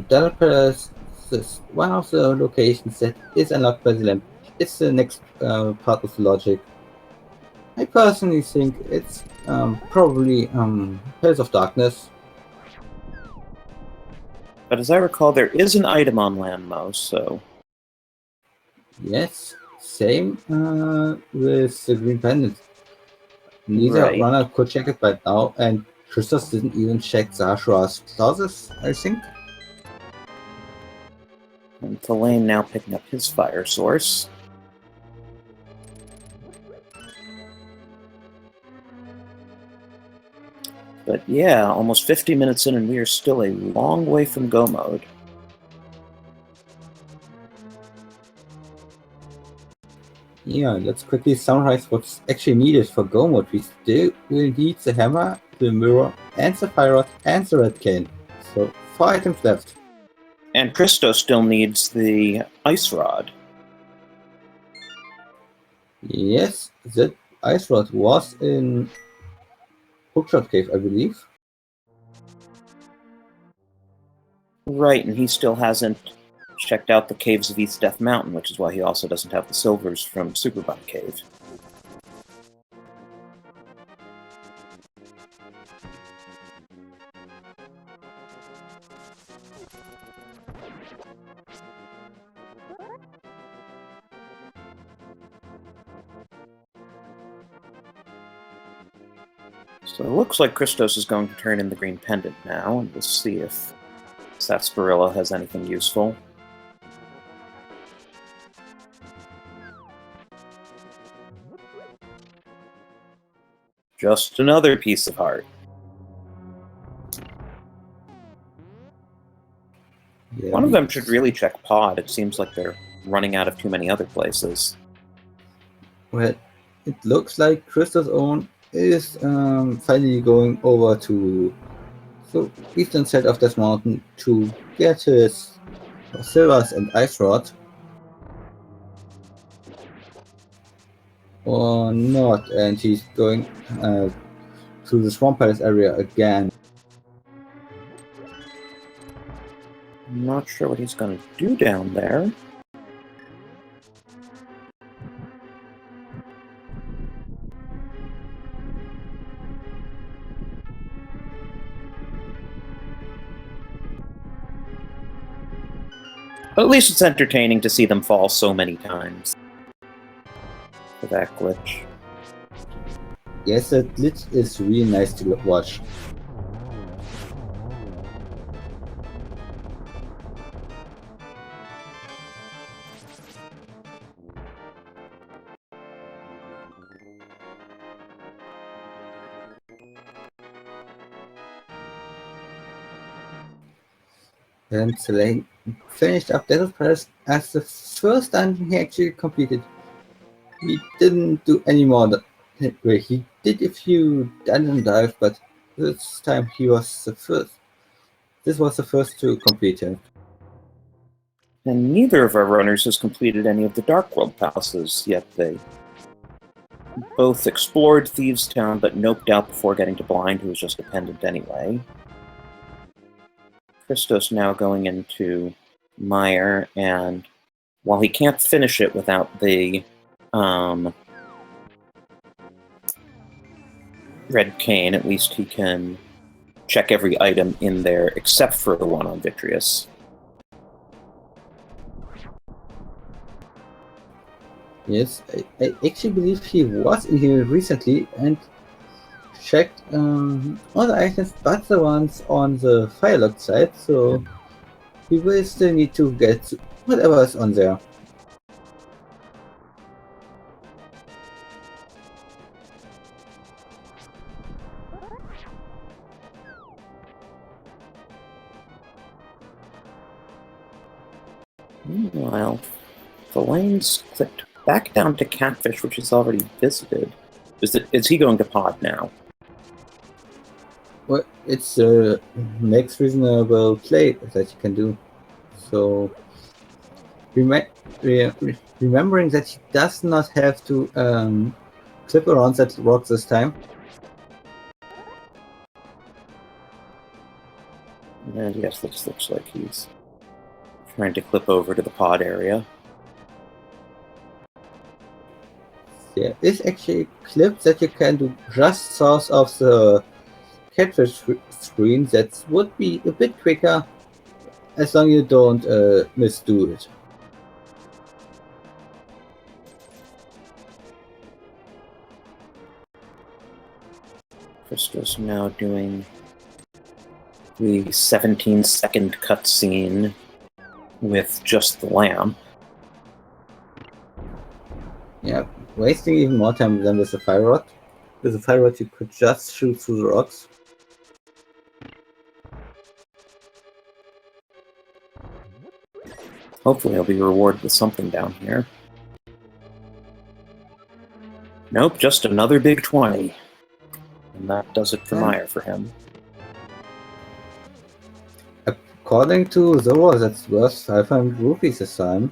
Desert Palace is one of the locations that is unlocked by the lamp. It's the next part of the logic. I personally think it's probably Palace of Darkness. But as I recall, there is an item on Landmo, so... Yes, same with the Green Pendant. Neither Right. runner could check it by now, and Christos didn't even check Zashra's clauses, I think. And thalane now picking up his fire source. But yeah, almost 50 minutes in and we are still a long way from go mode. Yeah, let's quickly summarize what's actually needed for go mode. We still will need the hammer, the mirror, and the fire rod, and the red cane. So 4 items left. And Christos still needs the ice rod. Yes, that ice rod was in Hookshot Cave, I believe. Right, and he still hasn't checked out the caves of East Death Mountain, which is why he also doesn't have the silvers from Superbug Cave. So it looks like Christos is going to turn in the green pendant now, and we'll see if Sarsaparilla has anything useful. Just another piece of heart. Yeah, One of them should really check pod. It seems like they're running out of too many other places. Well, it looks like ChristosOwen is finally going over to the eastern side of this mountain to get his silvers and ice rod. Or not, and he's going to the swamp palace area again. I'm not sure what he's going to do down there. But at least it's entertaining to see them fall so many times. For that glitch. Yes, that glitch is really nice to watch. And Thalane finished up Desert Palace as the first dungeon he actually completed. He didn't do any more. He did a few dungeon dives, but this time he was the first. This was the first to complete it. And neither of our runners has completed any of the Dark World palaces, yet they both explored Thieves' Town, but noped out before getting to Blind, who was just a pendant anyway. Christos now going into Mire, and while he can't finish it without the red cane, at least he can check every item in there except for the one on Vitreous. Yes, I actually believe he was in here recently and checked all the items but the ones on the firelock side, so we will still need to get whatever is on there. Meanwhile, Thalane's clicked back down to Catfish, which he's already visited. Is he going to pod now? Well, it's the next reasonable play that you can do. So, remembering that he does not have to clip around that rock this time. And yes, this looks like he's trying to clip over to the pod area. There is actually a clip that you can do just south of the catfish screen that would be a bit quicker as long as you don't misdo it. Christos now doing the 17-second cutscene with just the lamp. Yeah, wasting even more time than with the fire rod. With the fire rod you could just shoot through the rocks. Hopefully he'll be rewarded with something down here. Nope, just another big 20. And that does it for Mire for him. According to Zelda, that's worth 500 rupees this time.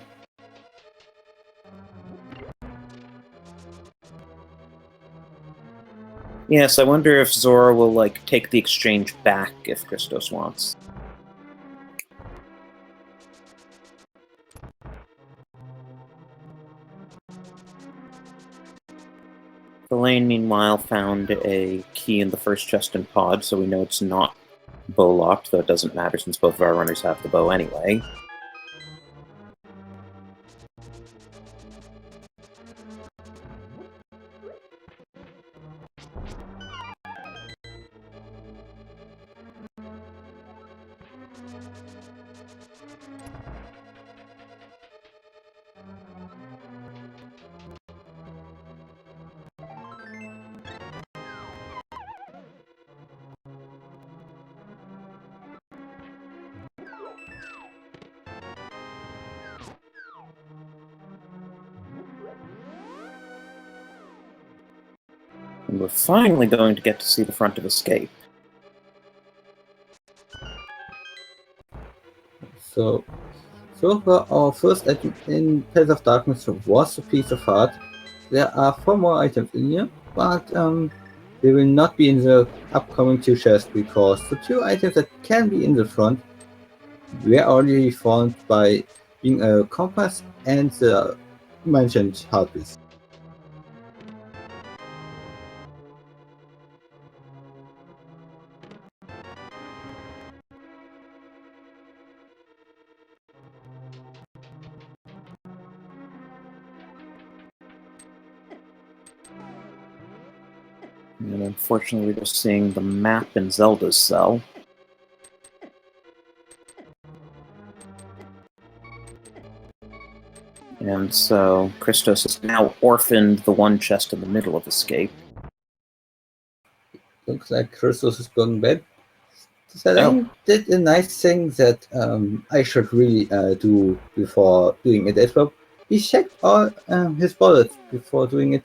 Yes, I wonder if Zora will, take the exchange back if Christos wants. Thalane, meanwhile, found a key in the first chest in pod, so we know it's not bow-locked, though it doesn't matter since both of our runners have the bow anyway. And we're finally going to get to see the front of Escape. So far our first item in Path of Darkness was a piece of art. There are 4 more items in here, but they will not be in the upcoming 2 chests because the 2 items that can be in the front were already found by being a compass and the mentioned hard piece. And unfortunately, we're just seeing the map in Zelda's cell. And so Christos has now orphaned the one chest in the middle of Escape. Looks like Christos is going bad. Thalane did a nice thing that I should really do before doing it as well. He checked all his bullets before doing it,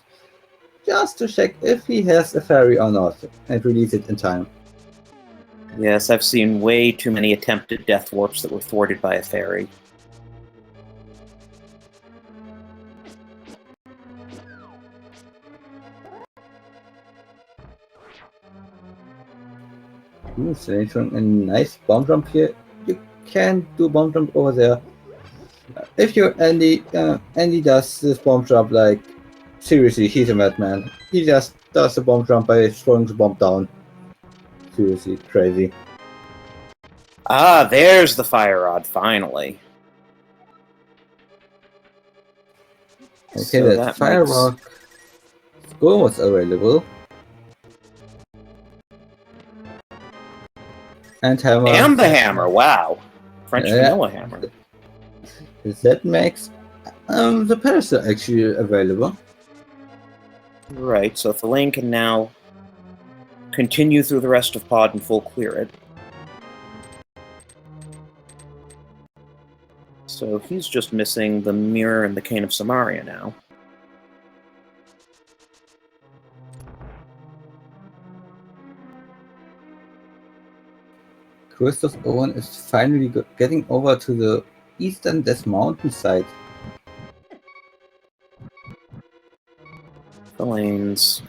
just to check if he has a fairy or not, and release it in time. Yes, I've seen way too many attempted death warps that were thwarted by a fairy. So showing a nice bomb jump here. You can do bomb jump over there. If you're Andy, Andy does this bomb jump like, seriously, he's a madman. He just does the bomb jump by throwing the bomb down. Seriously, crazy. Ah, there's the fire rod, finally. Okay, So that fire rock score was available. And hammer. And the hammer, wow. French vanilla hammer. That makes the parasol actually available. Right, so Thalane can now continue through the rest of Pod and full clear it. So he's just missing the mirror and the cane of Samaria now. ChristosOwen is finally getting over to the eastern Death Mountain side. Thalane's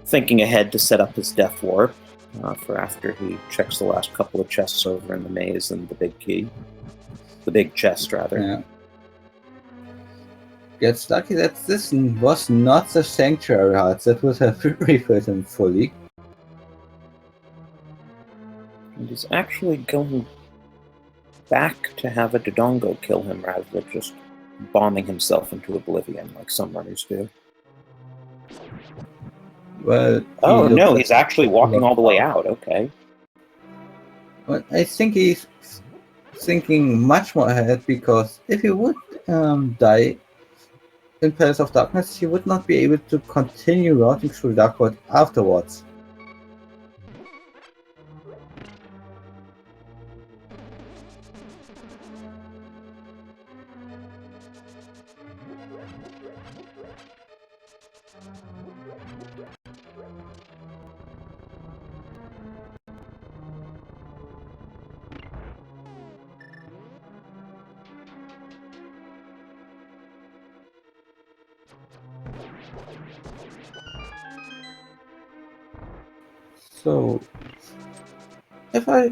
thinking ahead to set up his death warp for after he checks the last couple of chests over in the maze and the big key. The big chest, rather. Yeah. Gets lucky that this was not the sanctuary heart that would have refilled him fully. And he's actually going back to have a Dodongo kill him rather than just bombing himself into oblivion like some runners do. Well, oh no, he's actually walking all the way out, okay. Well, I think he's thinking much more ahead, because if he would die in Palace of Darkness, he would not be able to continue routing through Darkwood afterwards. So, if I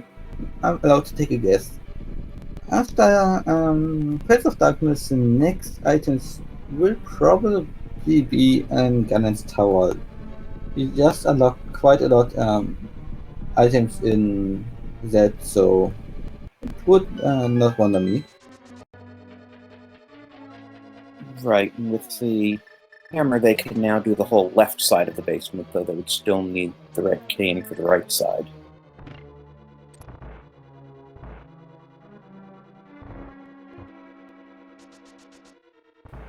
am allowed to take a guess, after Palace of Darkness, the next items will probably be in Ganon's Tower. You just unlock quite a lot items in that, so it would not wonder me. Right, and with the hammer they can now do the whole left side of the basement, though they would still need the red cane for the right side.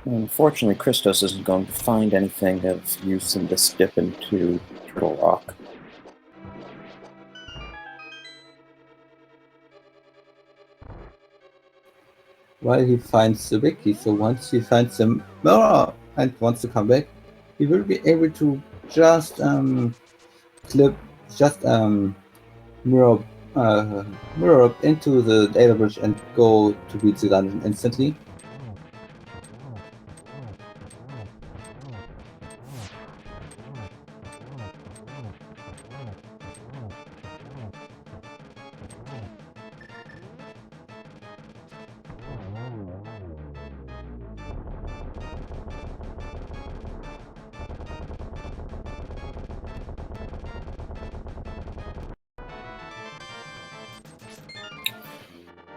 Unfortunately, Christos isn't going to find anything of use in this dip into Turtle Rock. While he finds the wiki, so once he finds the mirror and wants to come back, he will be able to just just mirror mirror up into the data bridge and go to beat the dungeon instantly.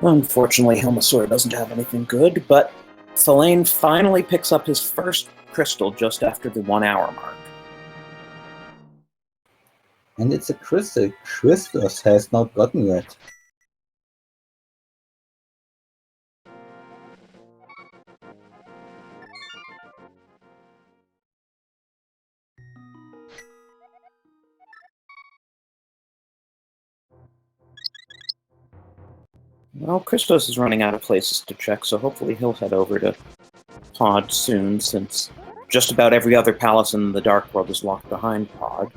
Unfortunately, Helmasaur doesn't have anything good, but Thalane finally picks up his first crystal just after the 1 hour mark. And it's a crystal Christos has not gotten yet. Well, Christos is running out of places to check, so hopefully he'll head over to Pod soon, since just about every other palace in the Dark World is locked behind Pod.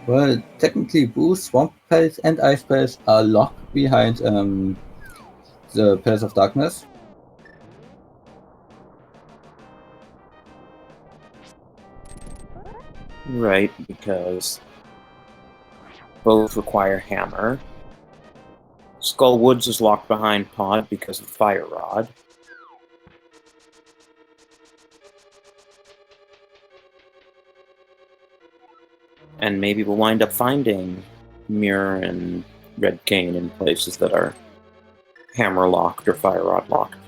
Well, technically, Boo, Swamp Palace, and Ice Palace are locked behind the Palace of Darkness. Right, because both require hammer. Skull Woods is locked behind Pod because of Fire Rod. And maybe we'll wind up finding Mirror and Red Cane in places that are hammer locked or fire rod locked.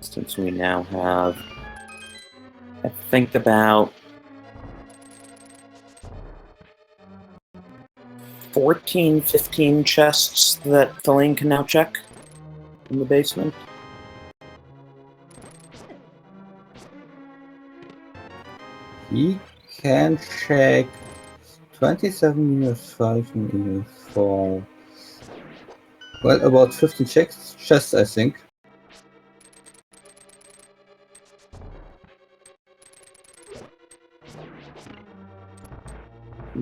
Since we now have, I think, about 14, 15 chests that Thalane can now check in the basement. He can check 27 minus 5 minus 4. Well, about 15 chests, I think.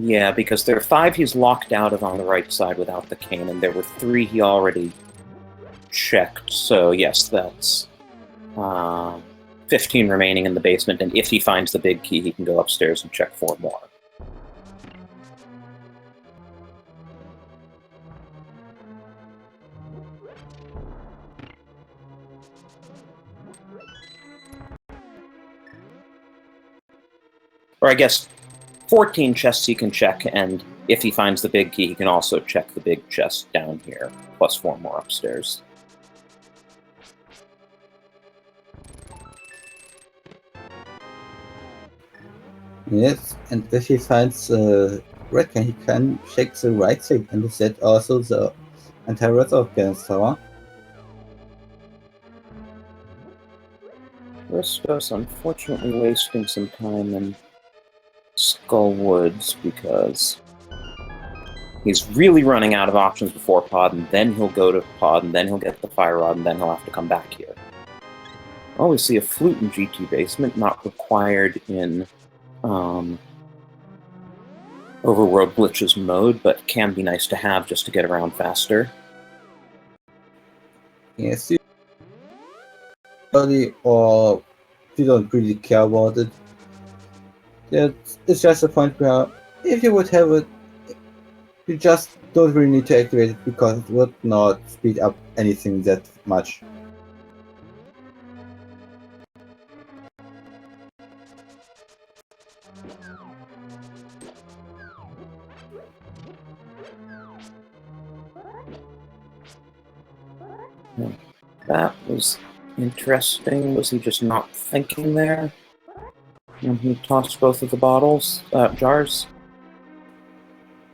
Yeah, because there are 5 he's locked out of on the right side without the cane, and there were 3 he already checked. So yes, that's 15 remaining in the basement, and if he finds the big key, he can go upstairs and check 4 more. Or I guess 14 chests he can check, and if he finds the big key, he can also check the big chest down here, plus 4 more upstairs. Yes, and if he finds Red Cane, he can check the right side, and is that also the entire rest of Gans Tower? Christos unfortunately wasting some time in Skull Woods because he's really running out of options before Pod, and then he'll go to Pod, and then he'll get the Fire Rod, and then he'll have to come back here. Oh, we see a flute in GT Basement, not required in Overworld Glitches mode, but can be nice to have just to get around faster. Yes, or you don't really care about it. It's just a point where if you would have it, you just don't really need to activate it because it would not speed up anything that much. That was interesting. Was he just not thinking there when he tossed both of the jars?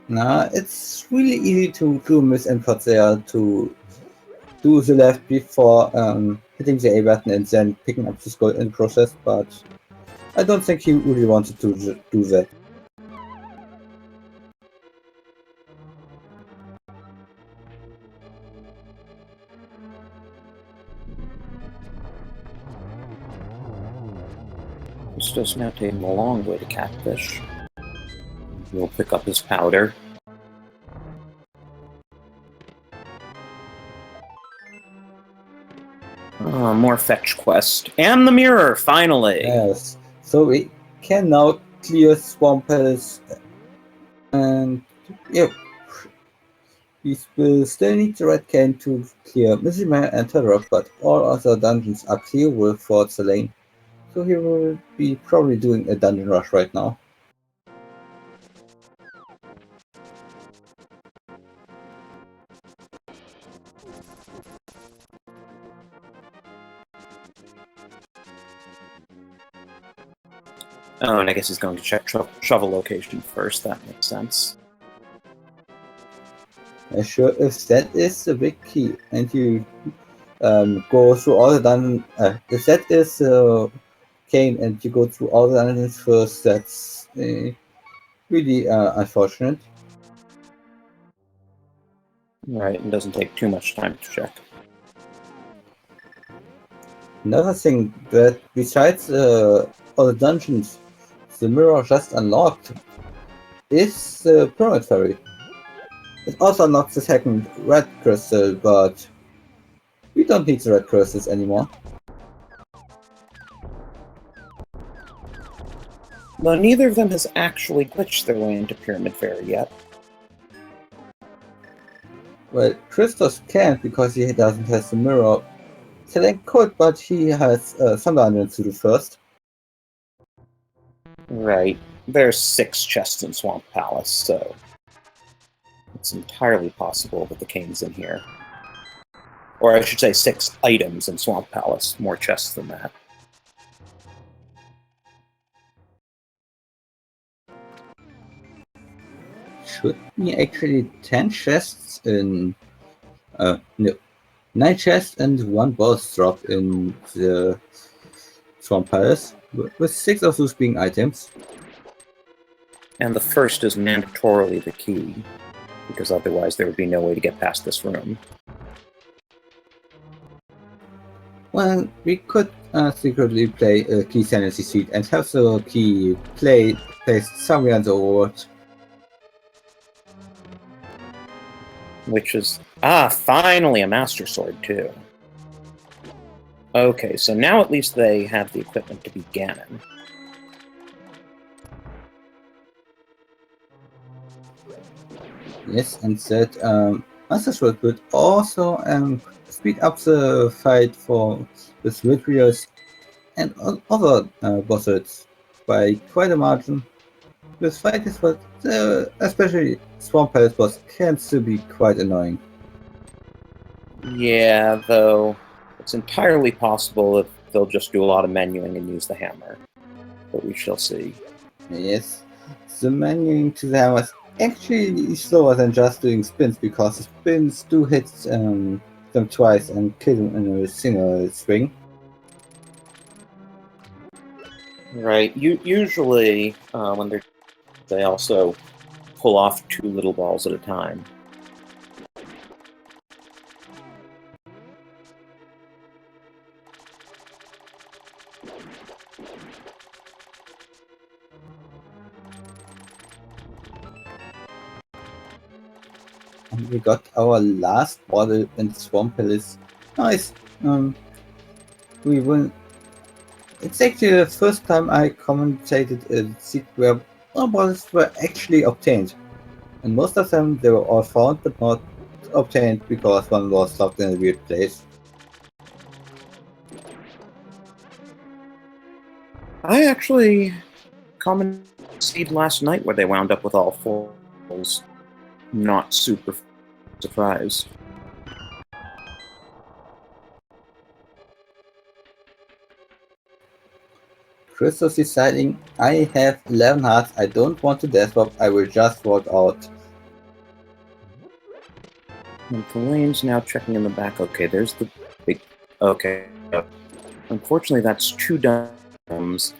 Nah, it's really easy to do misinput there to do the left before hitting the A button and then picking up the skull in process, but I don't think he really wanted to do that. Christos now taking the long way to Catfish. He'll pick up his powder. More fetch quest. And the mirror, finally! Yes. So we can now clear Swamp Palace. And yeah, we will still need the Red Cane to clear Mizima and Turok, but all other dungeons are clearable for thalane. So he will be probably doing a dungeon rush right now. Oh, and I guess he's going to check shovel location first. That makes sense. Sure, if that is the big key, and you go through all the dungeons, if that is Cane and you go through all the dungeons first, that's really unfortunate. Right, it doesn't take too much time to check. Another thing that besides all the dungeons, the mirror just unlocked is the Pyramid Ferry. It also unlocks the second red crystal, but we don't need the red crystals anymore. Though neither of them has actually glitched their way into Pyramid Ferry yet. Well, Christos can't because he doesn't have the mirror. Thalane could, but he has some dungeons to do first. Right. There's 6 chests in Swamp Palace, so it's entirely possible that the Cane's in here. Or I should say 6 items in Swamp Palace, more chests than that. Should be actually 10 chests in... no. 9 chests and 1 boss drop in the Swamp Palace, with 6 of those being items. And the first is mandatorily the key, because otherwise there would be no way to get past this room. Well, we could secretly play a key sanity seed and have the key placed somewhere in the overworld. Which is... finally a Master Sword, too. Okay, so now at least they have the equipment to be Ganon. Yes, and that Master Sword would also speed up the fight with Vitrius and other bosses by quite a margin. This fight is what, especially Swamp Palace boss, can still be quite annoying. Yeah, though it's entirely possible that they'll just do a lot of menuing and use the hammer. But we shall see. Yes, the menuing to the hammer is actually slower than just doing spins, because the spins do hit them twice and kill them in a single swing. Right. Usually, when they also pull off 2 little balls at a time. And we got our last bottle in Swamp Palace. Nice. We win. It's actually the first time I commentated a seed where all bottles were actually obtained. And most of them, they were all found but not obtained because one was locked in a weird place. I actually commented seed last night where they wound up with all 4 balls. Not super surprised. Christos deciding, I have 11 hearts, I don't want to death swap, I will just walk out. And Thalane's now checking in the back. Okay, there's the big... Okay. Unfortunately, that's 2 dungeons,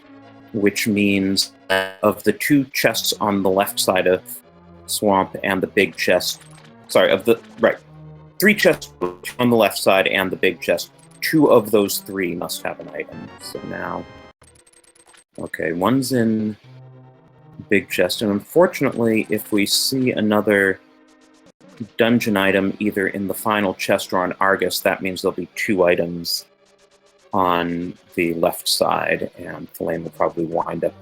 which means that of the 2 chests on the left side of Swamp and the big chest... Sorry, of the... Right. 3 chests on the left side and the big chest. 2 of those 3 must have an item. So now... Okay, one's in big chest, and unfortunately, if we see another dungeon item either in the final chest or on Argus, that means there'll be 2 items on the left side, and Thalane will probably wind up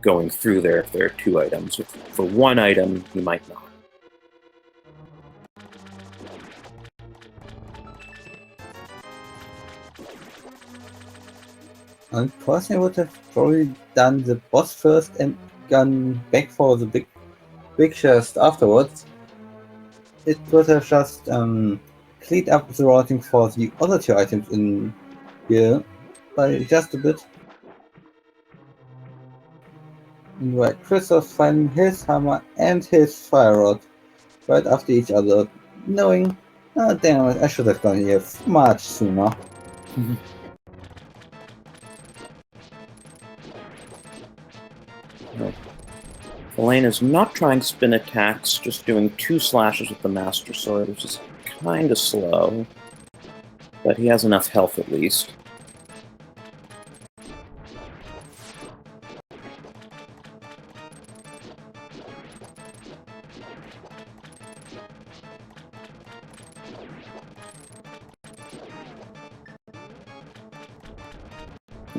going through there if there are 2 items. For 1 item, he might not. Unfortunately, I would have probably done the boss first and gone back for the big chest afterwards. It would have just cleaned up the routing for the other 2 items in here by just a bit. And right, Christos finding his hammer and his fire rod right after each other, knowing, oh damn it, I should have gone here much sooner. Thalane is not trying spin attacks, just doing 2 slashes with the Master Sword, which is kind of slow. But he has enough health at least.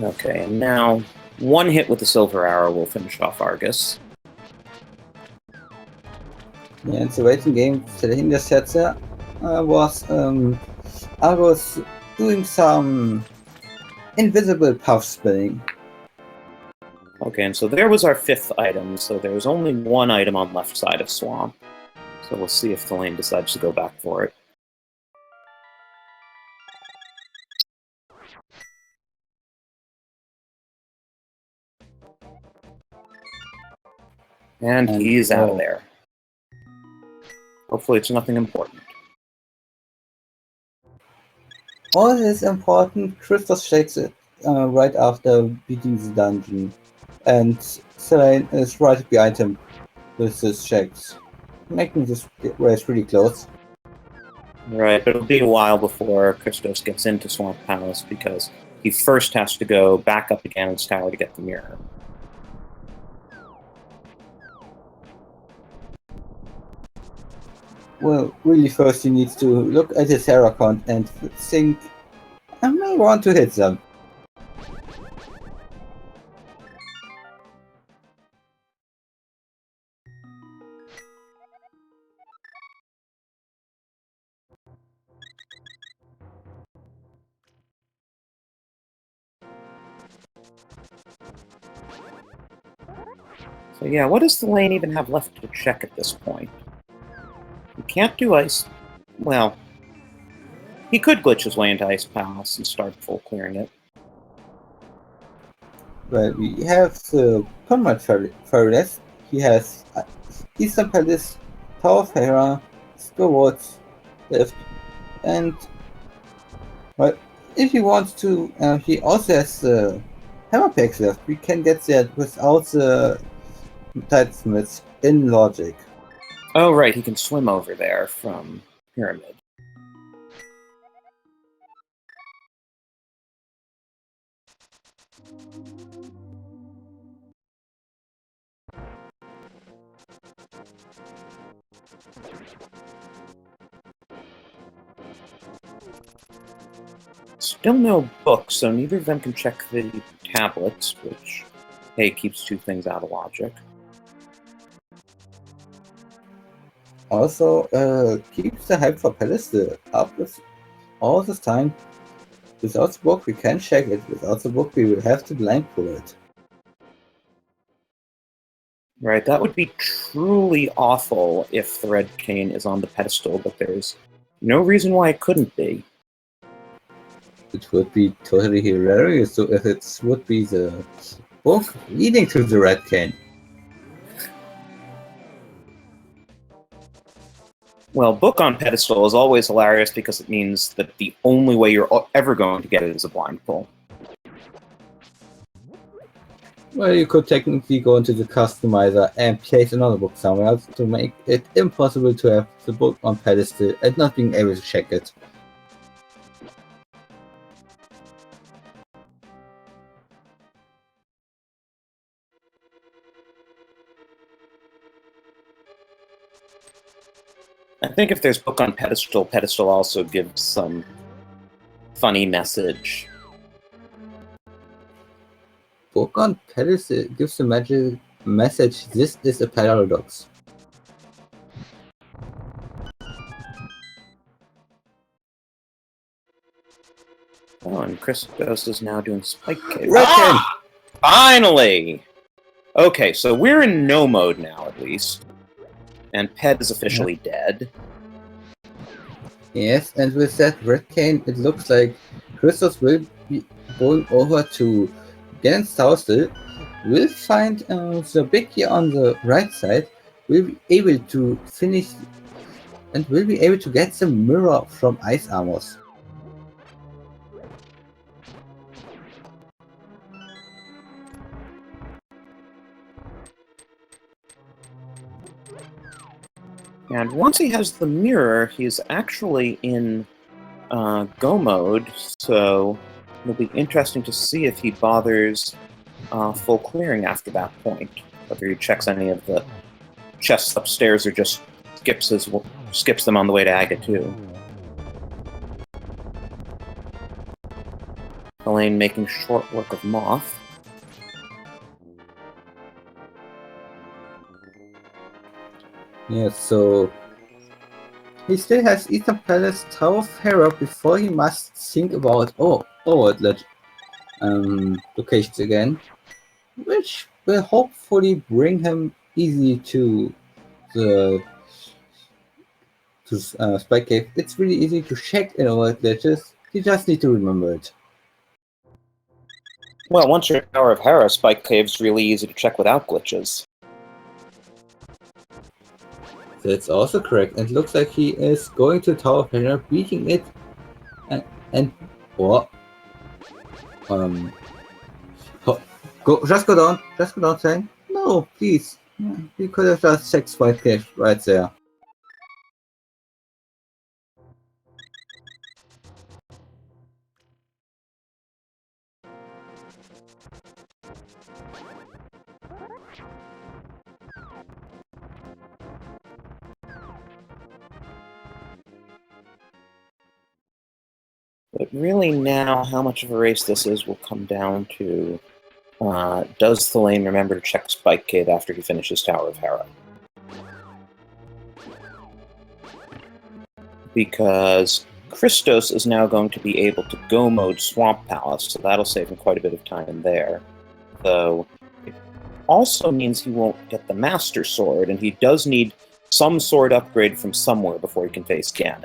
Okay, and now 1 hit with the Silver Arrow will finish off Argus. Yeah, it's a waiting game. Thalane just said there was Argus doing some invisible puff spinning. Okay, and so there was our 5th item, so there's only 1 item on left side of Swamp. So we'll see if Thalane decides to go back for it. And he's out of there. Hopefully it's nothing important. All is important, Christos shakes it right after beating the dungeon, and Thalane is right behind him with his shakes, making this race pretty close. Right, but it'll be a while before Christos gets into Swamp Palace because he first has to go back up again Ganon's tower to get the mirror. Well, really first he needs to look at his hair account and think, I may want to hit them. So yeah, what does Thalane even have left to check at this point? He can't do ice. Well, he could glitch his way into Ice Palace and start full clearing it. Well, we have the Conrad Fairyland. He has Eastern Palace, Tower of Hera, Skyward left, and well, if he wants to, he also has the Hammer Packs left. We can get that without the Titesmiths in Logic. Oh, right, he can swim over there from Pyramid. Still no book, so neither of them can check the tablets, which, hey, keeps 2 things out of Logic. Also, keeps the hype for Palace up with all this time. Without the book, we can check it. Without the book, we will have to blind pull it. Right, that would be truly awful if the Red Cane is on the pedestal, but there's no reason why it couldn't be. It would be totally hilarious so if it would be the book leading to the Red Cane. Well, book on pedestal is always hilarious because it means that the only way you're ever going to get it is a blind pull. Well, you could technically go into the customizer and place another book somewhere else to make it impossible to have the book on pedestal and not being able to check it. I think if there's book on pedestal, pedestal also gives some funny message. Book on pedestal gives the magic message, this is a paradox. Oh, and Christos is now doing Spike Cave. Redkin! Finally! Okay, so we're in no mode now, at least. And Ped is officially dead. Yes, and with that Red Cane, it looks like Christos will be going over to Ganon's Castle, will find the big key on the right side, will be able to finish and will be able to get the mirror from Ice Armors. And once he has the mirror, he's actually in go mode, so it'll be interesting to see if he bothers full clearing after that point. Whether he checks any of the chests upstairs or just skips them on the way to Aga 2. Thalane making short work of Moth. Yes, so he still has Eastern Palace Tower of Hera before he must think about Overworld locations again, which will hopefully bring him easy to the Spike Cave. It's really easy to check in Overworld glitches. You just need to remember it. Well, once you're at Tower of Hera, Spike Cave's really easy to check without glitches. That's also correct, and looks like he is going to Tower of Hera, beating it, and what? Just go down, saying no, please. You could have just checked Spike Cave right there. But really now, how much of a race this is will come down to does Thalane remember to check Spike Cave after he finishes Tower of Hera? Because Christos is now going to be able to go mode Swamp Palace, so that'll save him quite a bit of time there. Though it also means he won't get the Master Sword, and he does need some sword upgrade from somewhere before he can face Ganon.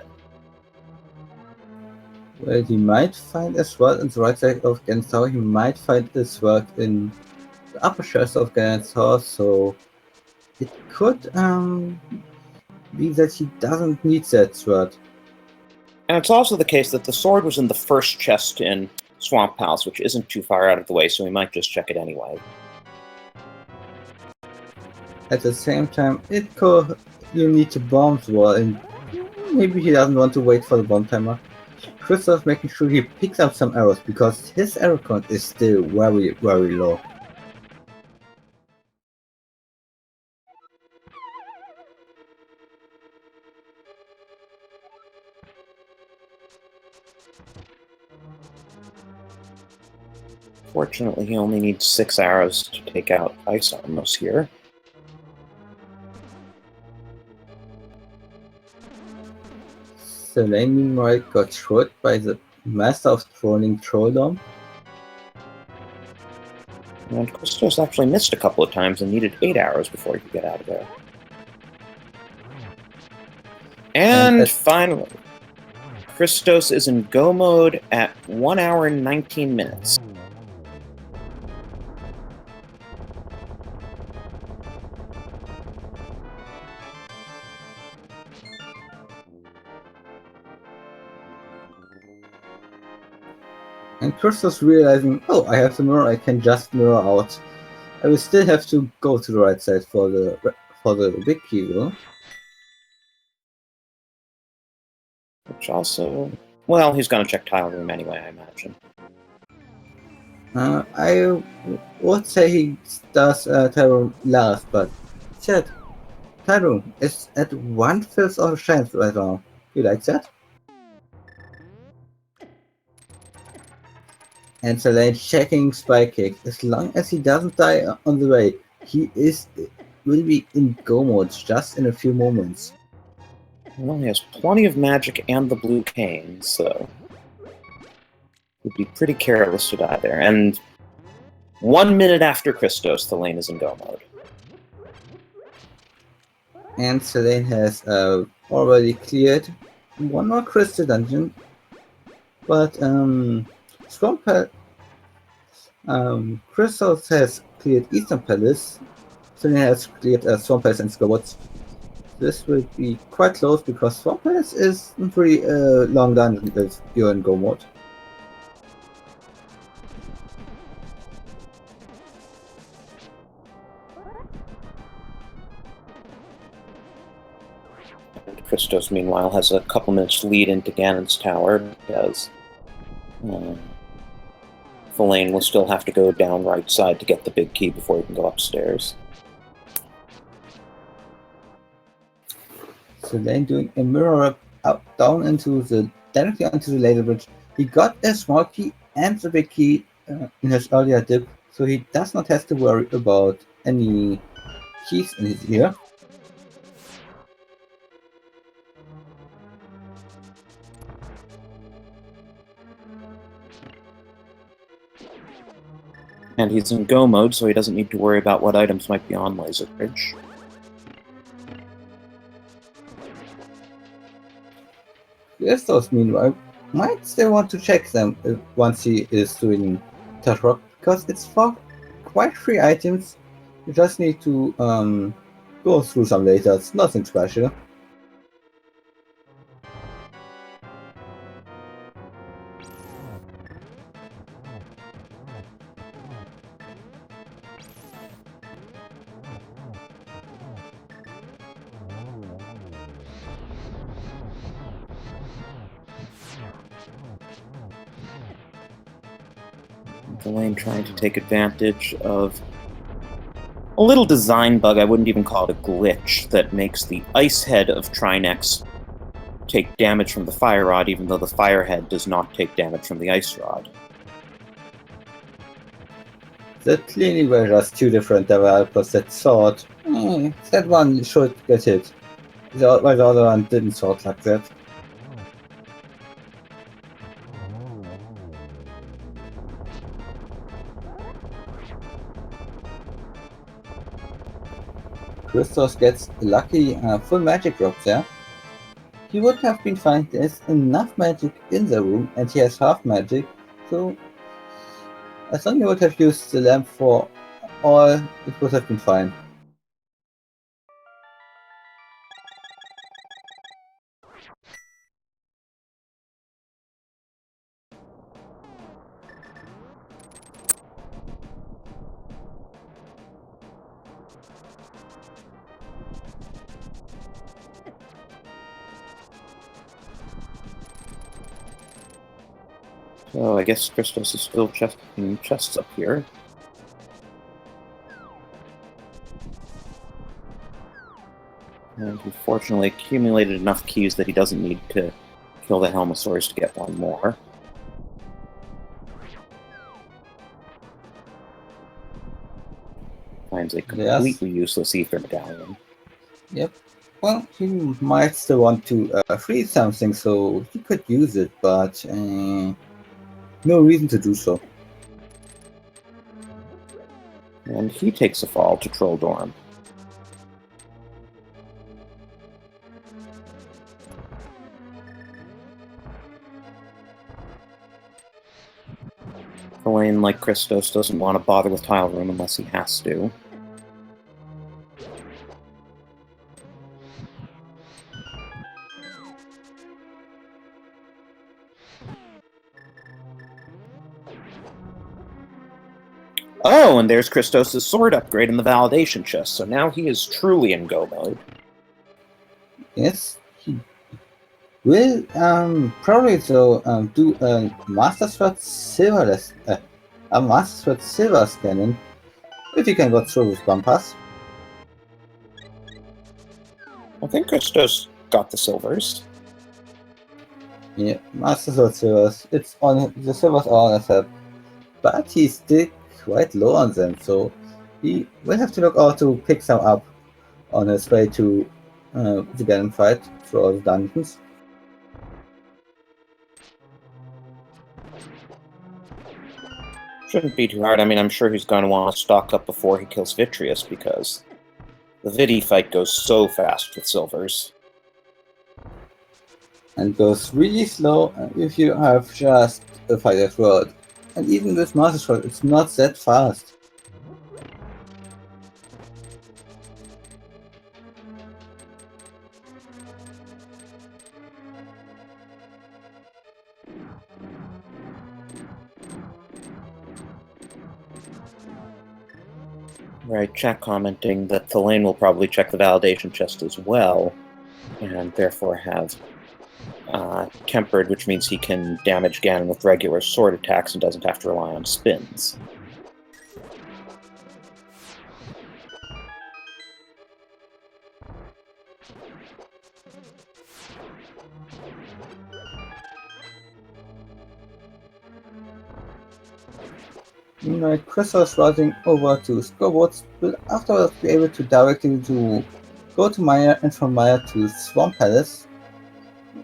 Well, he might find a sword on the right side of Ganon's Tower. He might find a sword in the upper chest of Ganon's Tower, so it could be that he doesn't need that sword. And it's also the case that the sword was in the first chest in Swamp Palace, which isn't too far out of the way, so we might just check it anyway. At the same time, you need to bomb the wall, and maybe he doesn't want to wait for the bomb timer. Christos making sure he picks up some arrows, because his arrow count is still very, very low. Fortunately, he only needs 6 arrows to take out Ice Armors here. Thalane meanwhile got shot by the Master of Trolling Trolldom. And Christos actually missed a couple of times and needed 8 arrows before he could get out of there. And finally, Christos is in go mode at 1 hour and 19 minutes. And Christos realizing, oh, I have the mirror, I can just mirror out. I will still have to go to the right side for the big key though. Which also... well, he's gonna check Tile Room anyway, I imagine. I would say he does Tile Room last, but Chad, Tyro is at 1/5 of a chance right now. You like that? And Thalane checking Spike Kick. As long as he doesn't die on the way, he will be in go mode just in a few moments. Well, he has plenty of magic and the blue cane, so would be pretty careless to die there. And 1 minute after Christos, Thalane is in go mode. And Thalane has already cleared one more crystal dungeon, but Christos has cleared Eastern Palace. Thalane has cleared Swamp Palace and Scobots. This will be quite close because Swamp Palace is a pretty long dungeon if you're in go mode. Christos, meanwhile, has a couple minutes lead into Ganon's tower because Thalane will still have to go down right side to get the big key before he can go upstairs. Thalane doing a mirror up down directly onto the laser bridge. He got a small key and the big key in his earlier dip, so he does not have to worry about any keys in his ear. And he's in go mode, so he doesn't need to worry about what items might be on Laser Bridge. Christos, meanwhile, might still want to check them once he is doing Touch Rock, because it's for quite free items. You just need to go through some later. It's nothing special. Thalane trying to take advantage of a little design bug, I wouldn't even call it a glitch, that makes the ice head of Trinex take damage from the fire rod, even though the fire head does not take damage from the ice rod. That clearly were just two different developers that thought, that one should get hit, while the other one didn't thought like that. Christos gets a lucky full magic drop there. He would have been fine. There's enough magic in the room and he has half magic, so as long as he would have used the lamp for all, it would have been fine. So I guess Christos is still checking chests up here. And he fortunately accumulated enough keys that he doesn't need to kill the Helmosaurs to get one more. Finds a completely useless ether medallion. Yep. Well, he might still want to freeze something, so he could use it, but no reason to do so. And he takes a fall to Troll Dorm. Thalane, like Christos, doesn't want to bother with Tile Room unless he has to. Oh, and there's Christos' sword upgrade in the validation chest, so now he is truly in go mode. Yes, he will probably so do a Master Sword Silver scanning if he can go through with Bumpass. I think Christos got the silvers. Yeah, Master Sword silvers. It's on the silvers are on his head, but he's still quite low on them, so he will have to look out to pick some up on his way to the Ganon fight through all the dungeons. Shouldn't be too hard. I mean, I'm sure he's going to want to stock up before he kills Vitreous, because the Vidi fight goes so fast with silvers. And goes really slow if you have just a fighter's world. And even with Master Sword, it's not that fast. Right, chat commenting that Thalane will probably check the validation chest as well, and therefore have tempered, which means he can damage Ganon with regular sword attacks and doesn't have to rely on spins. Meanwhile, Christos routing over to Scoreboards will afterwards be able to directly go to Maya and from Maya to Swamp Palace.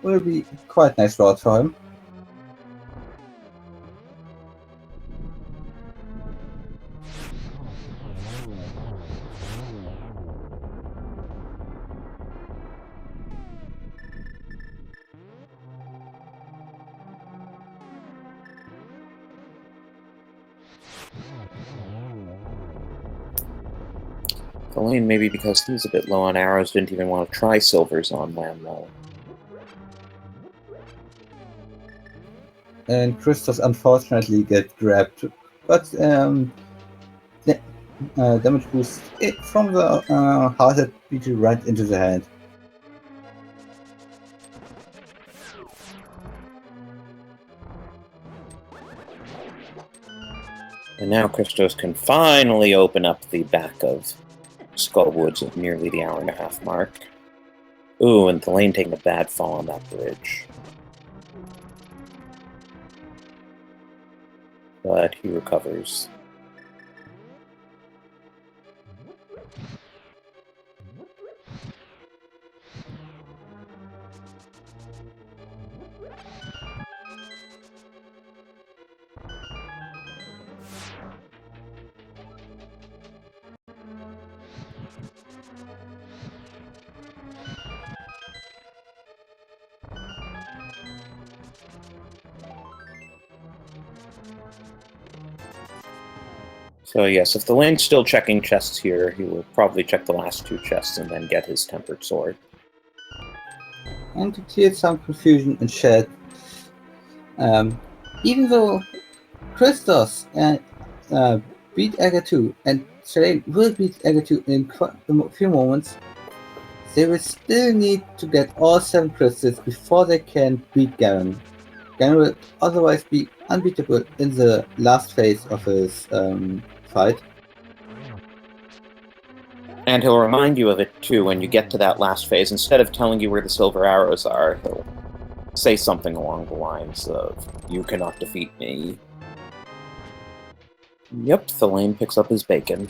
Will be quite nice route for him. Thalane, maybe because he's a bit low on arrows, didn't even want to try silvers on Lamlo. And Christos unfortunately get grabbed, but damage boost from the hearted beat right into the hand. And now Christos can finally open up the back of Skullwoods at nearly the hour-and-a-half mark. Ooh, and Thalane taking a bad fall on that bridge. But he recovers. So yes, if Thalane's still checking chests here, he will probably check the last two chests and then get his tempered sword. And to clear some confusion in chat, even though Christos beat Aga2 and Thalane will beat Aga2 in a few moments, they will still need to get all 7 crystals before they can beat Ganon. Ganon will otherwise be unbeatable in the last phase of his fight. And he'll remind you of it too when you get to that last phase. Instead of telling you where the silver arrows are, he'll say something along the lines of, "You cannot defeat me." Yep, Thalane picks up his bacon.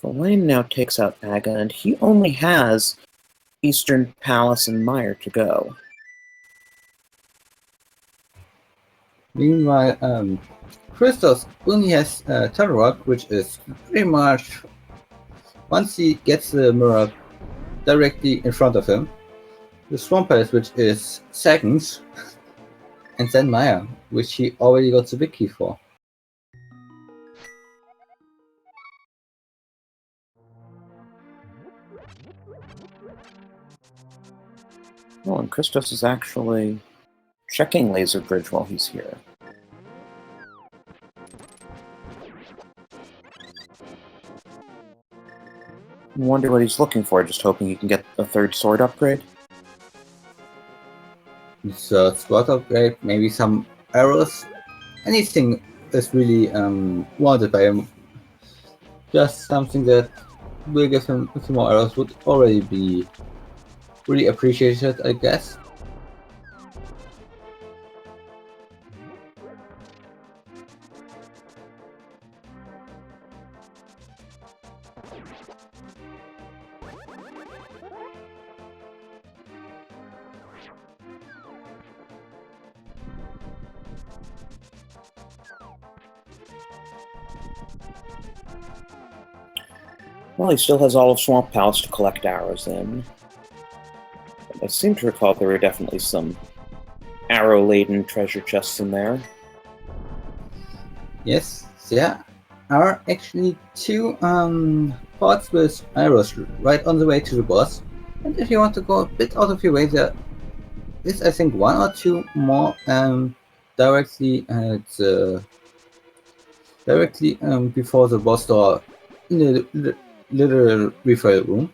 Thalane now takes out Aga, and he only has Eastern Palace and Mire to go. Meanwhile, Christos only has Turtle Rock, which is pretty much once he gets the mirror directly in front of him, the Swamp Palace, which is seconds, and then Maya, which he already got the big key for. Oh, and Christos is actually checking Laser Bridge while he's here. I wonder what he's looking for, just hoping he can get a third sword upgrade? So, spot upgrade, maybe some arrows, anything is really wanted by him. Just something that will give him a few more arrows would already be really appreciated, I guess. Well, he still has all of Swamp Palace to collect arrows in. I seem to recall there were definitely some arrow-laden treasure chests in there. Yes, there are actually two pods with arrows right on the way to the boss. And if you want to go a bit out of your way, there is, I think, one or two more directly before the boss door in the little refill room.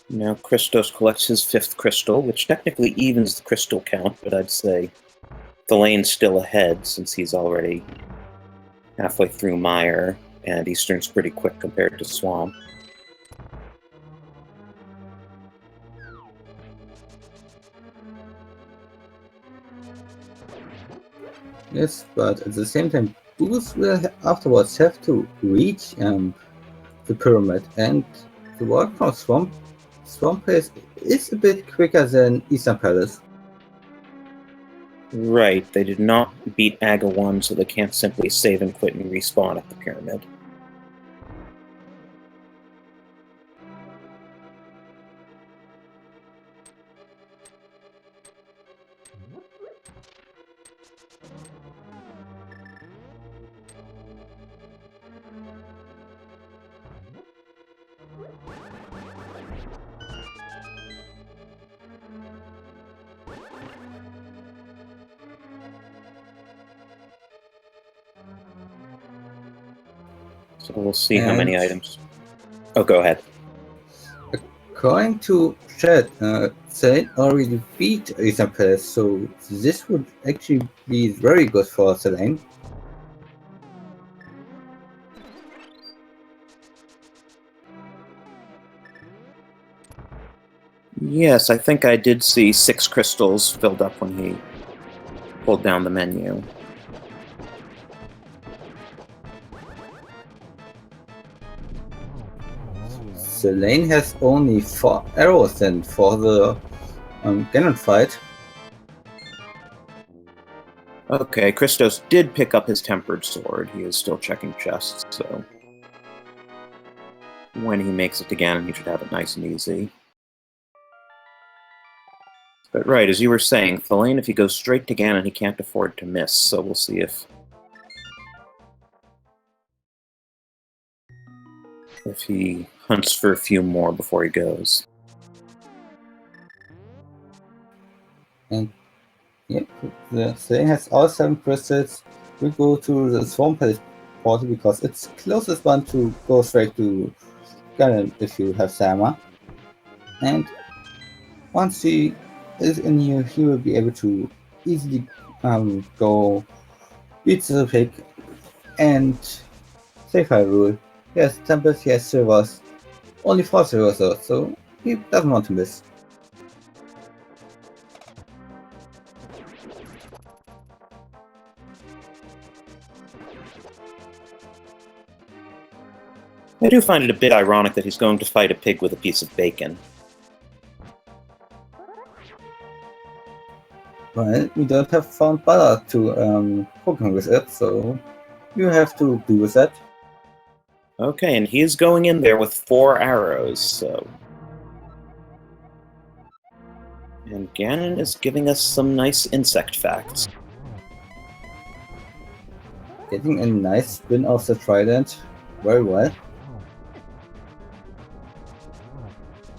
Now Christos collects his 5th crystal, which technically evens the crystal count, but I'd say Thalane's still ahead since he's already halfway through Mire, and Eastern's pretty quick compared to Swamp. Yes, but at the same time, Boost will afterwards have to reach the pyramid, and the walk from Swamp Palace is a bit quicker than Eastern Palace. Right, they did not beat Aga 1, so they can't simply save and quit and respawn at the pyramid. So we'll see how many items. Oh, go ahead. According to chat, Thalane already beat Eastern Palace, so this would actually be very good for Thalane. Yes, I think I did see 6 crystals filled up when he pulled down the menu. Thalane has only 4 arrows then for the Ganon fight. Okay, Christos did pick up his tempered sword. He is still checking chests, so when he makes it to Ganon, he should have it nice and easy. But right, as you were saying, Thalane, if he goes straight to Ganon, he can't afford to miss, so we'll see if he hunts for a few more before he goes. And yep, the Thalane has all 7 crystals. We go to the Swamp Palace portal because it's closest one to go straight to Ganon if you have Sama. And once he is in here, he will be able to easily go beat the pig and save Hyrule. He has temples, he has silvers, only 4 silvers though, so he doesn't want to miss. I do find it a bit ironic that he's going to fight a pig with a piece of bacon. Well, we don't have found butter to Pokemon with it, so you have to do with that. Okay, and he's going in there with 4 arrows, so... And Ganon is giving us some nice insect facts. Getting a nice spin off the trident. Very well.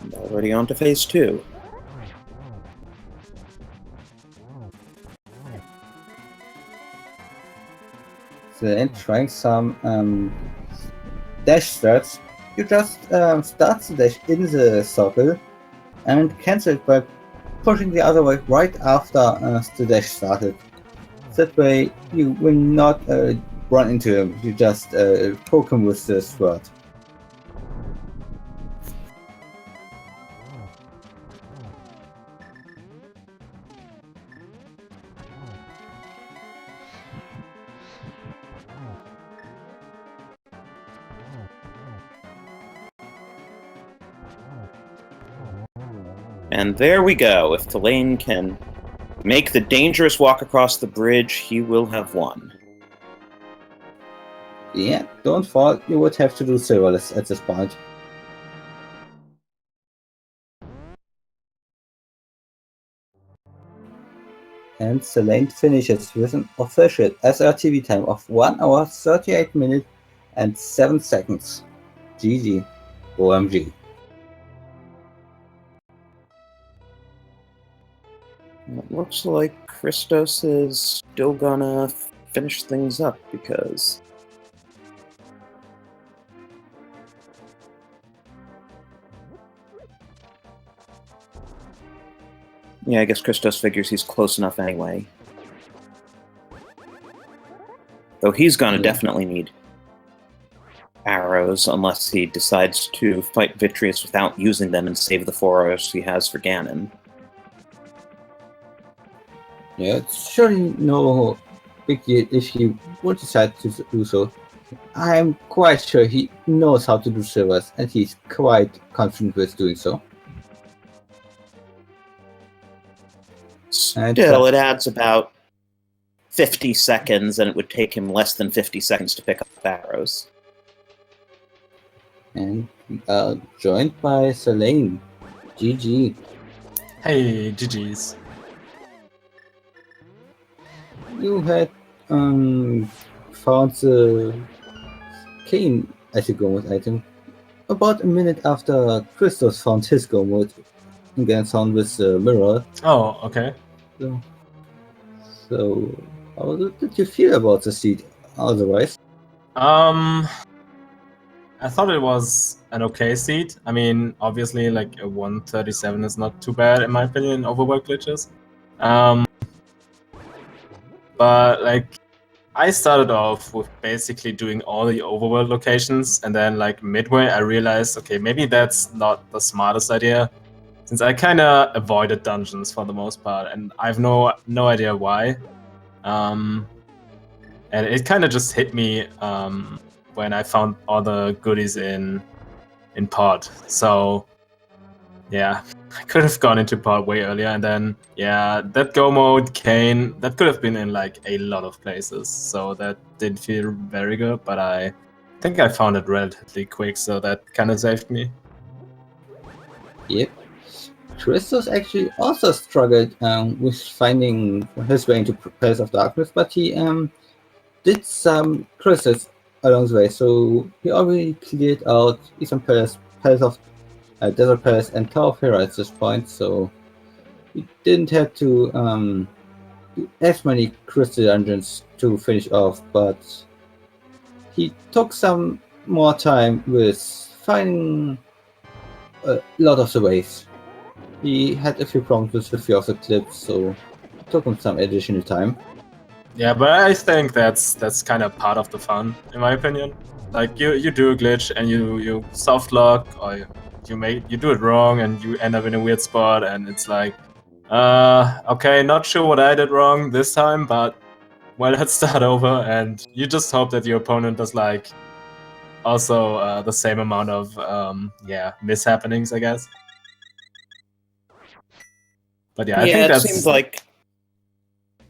And already on to phase 2. Then trying some dash starts. You just start the dash in the circle and cancel it by pushing the other way right after the dash started. That way you will not run into him, you just poke him with the sword. And there we go. If Thalane can make the dangerous walk across the bridge, he will have won. Yeah, don't fall, you would have to do silverless at this point. And Zelda finishes with an official SRTV time of 1 hour 38 minutes and 7 seconds. GG. OMG. It looks like Christos is still gonna finish things up, because... Yeah, I guess Christos figures he's close enough anyway. Though he's gonna definitely need arrows, unless he decides to fight Vitreous without using them and save the 4 arrows he has for Ganon. Yeah, it's surely no big deal if he would decide to do so. I'm quite sure he knows how to do silvers, and he's quite confident with doing so. Still, it adds about 50 seconds, and it would take him less than 50 seconds to pick up arrows. And we are joined by Thalane. GG. Hey, GG's. You had found the cane as your go mode item about a minute after Christos found his go mode and got sound with the mirror. Oh, okay. So how did you feel about the seed otherwise? I thought it was an okay seed. I mean, obviously, like a 137 is not too bad in my opinion in Overworld glitches. But like, I started off with basically doing all the Overworld locations, and then like midway I realized, okay, maybe that's not the smartest idea, since I kind of avoided dungeons for the most part, and I've no idea why. And it kind of just hit me when I found all the goodies in pod. So yeah, I could have gone into pod way earlier, and then yeah, that go mode cane, that could have been in like a lot of places, so that didn't feel very good, but I think I found it relatively quick, so that kind of saved me. Yep. Christos actually also struggled with finding his way into Palace of Darkness, but he did some crystals along the way, so he already cleared out Eastern Palace of Desert Palace and Tower of Hera at this point, so he didn't have to do as many crystal dungeons to finish off, but he took some more time with finding a lot of the ways. He had a few problems with a few of the clips, so it took him some additional time. Yeah, but I think that's kind of part of the fun, in my opinion. Like you do a glitch and you soft lock, or you do it wrong and you end up in a weird spot, and it's like, okay, not sure what I did wrong this time, but well, let's start over, and you just hope that your opponent does like also the same amount of mishappenings, I guess. But yeah, I think it that's seemed like.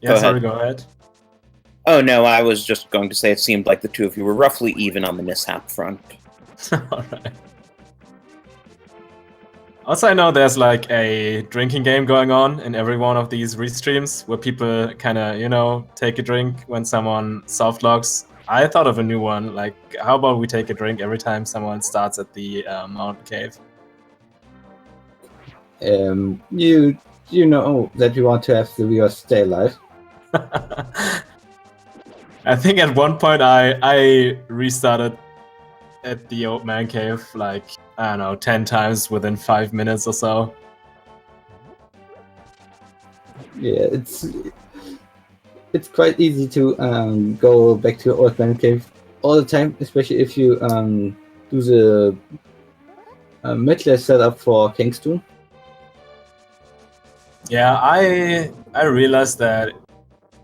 yeah. Sorry, go ahead. Oh no, I was just going to say it seemed like the two of you were roughly even on the mishap front. Alright. Also, I know there's like a drinking game going on in every one of these restreams where people kind of, take a drink when someone soft locks. I thought of a new one, like, how about we take a drink every time someone starts at the mountain cave? You know that you want to have the viewers stay alive. I think at one point I restarted at the old man cave like, I don't know, 10 times within 5 minutes or so. Yeah, it's quite easy to go back to old man cave all the time, especially if you do the midlayer setup for Kingston. Yeah, I realized that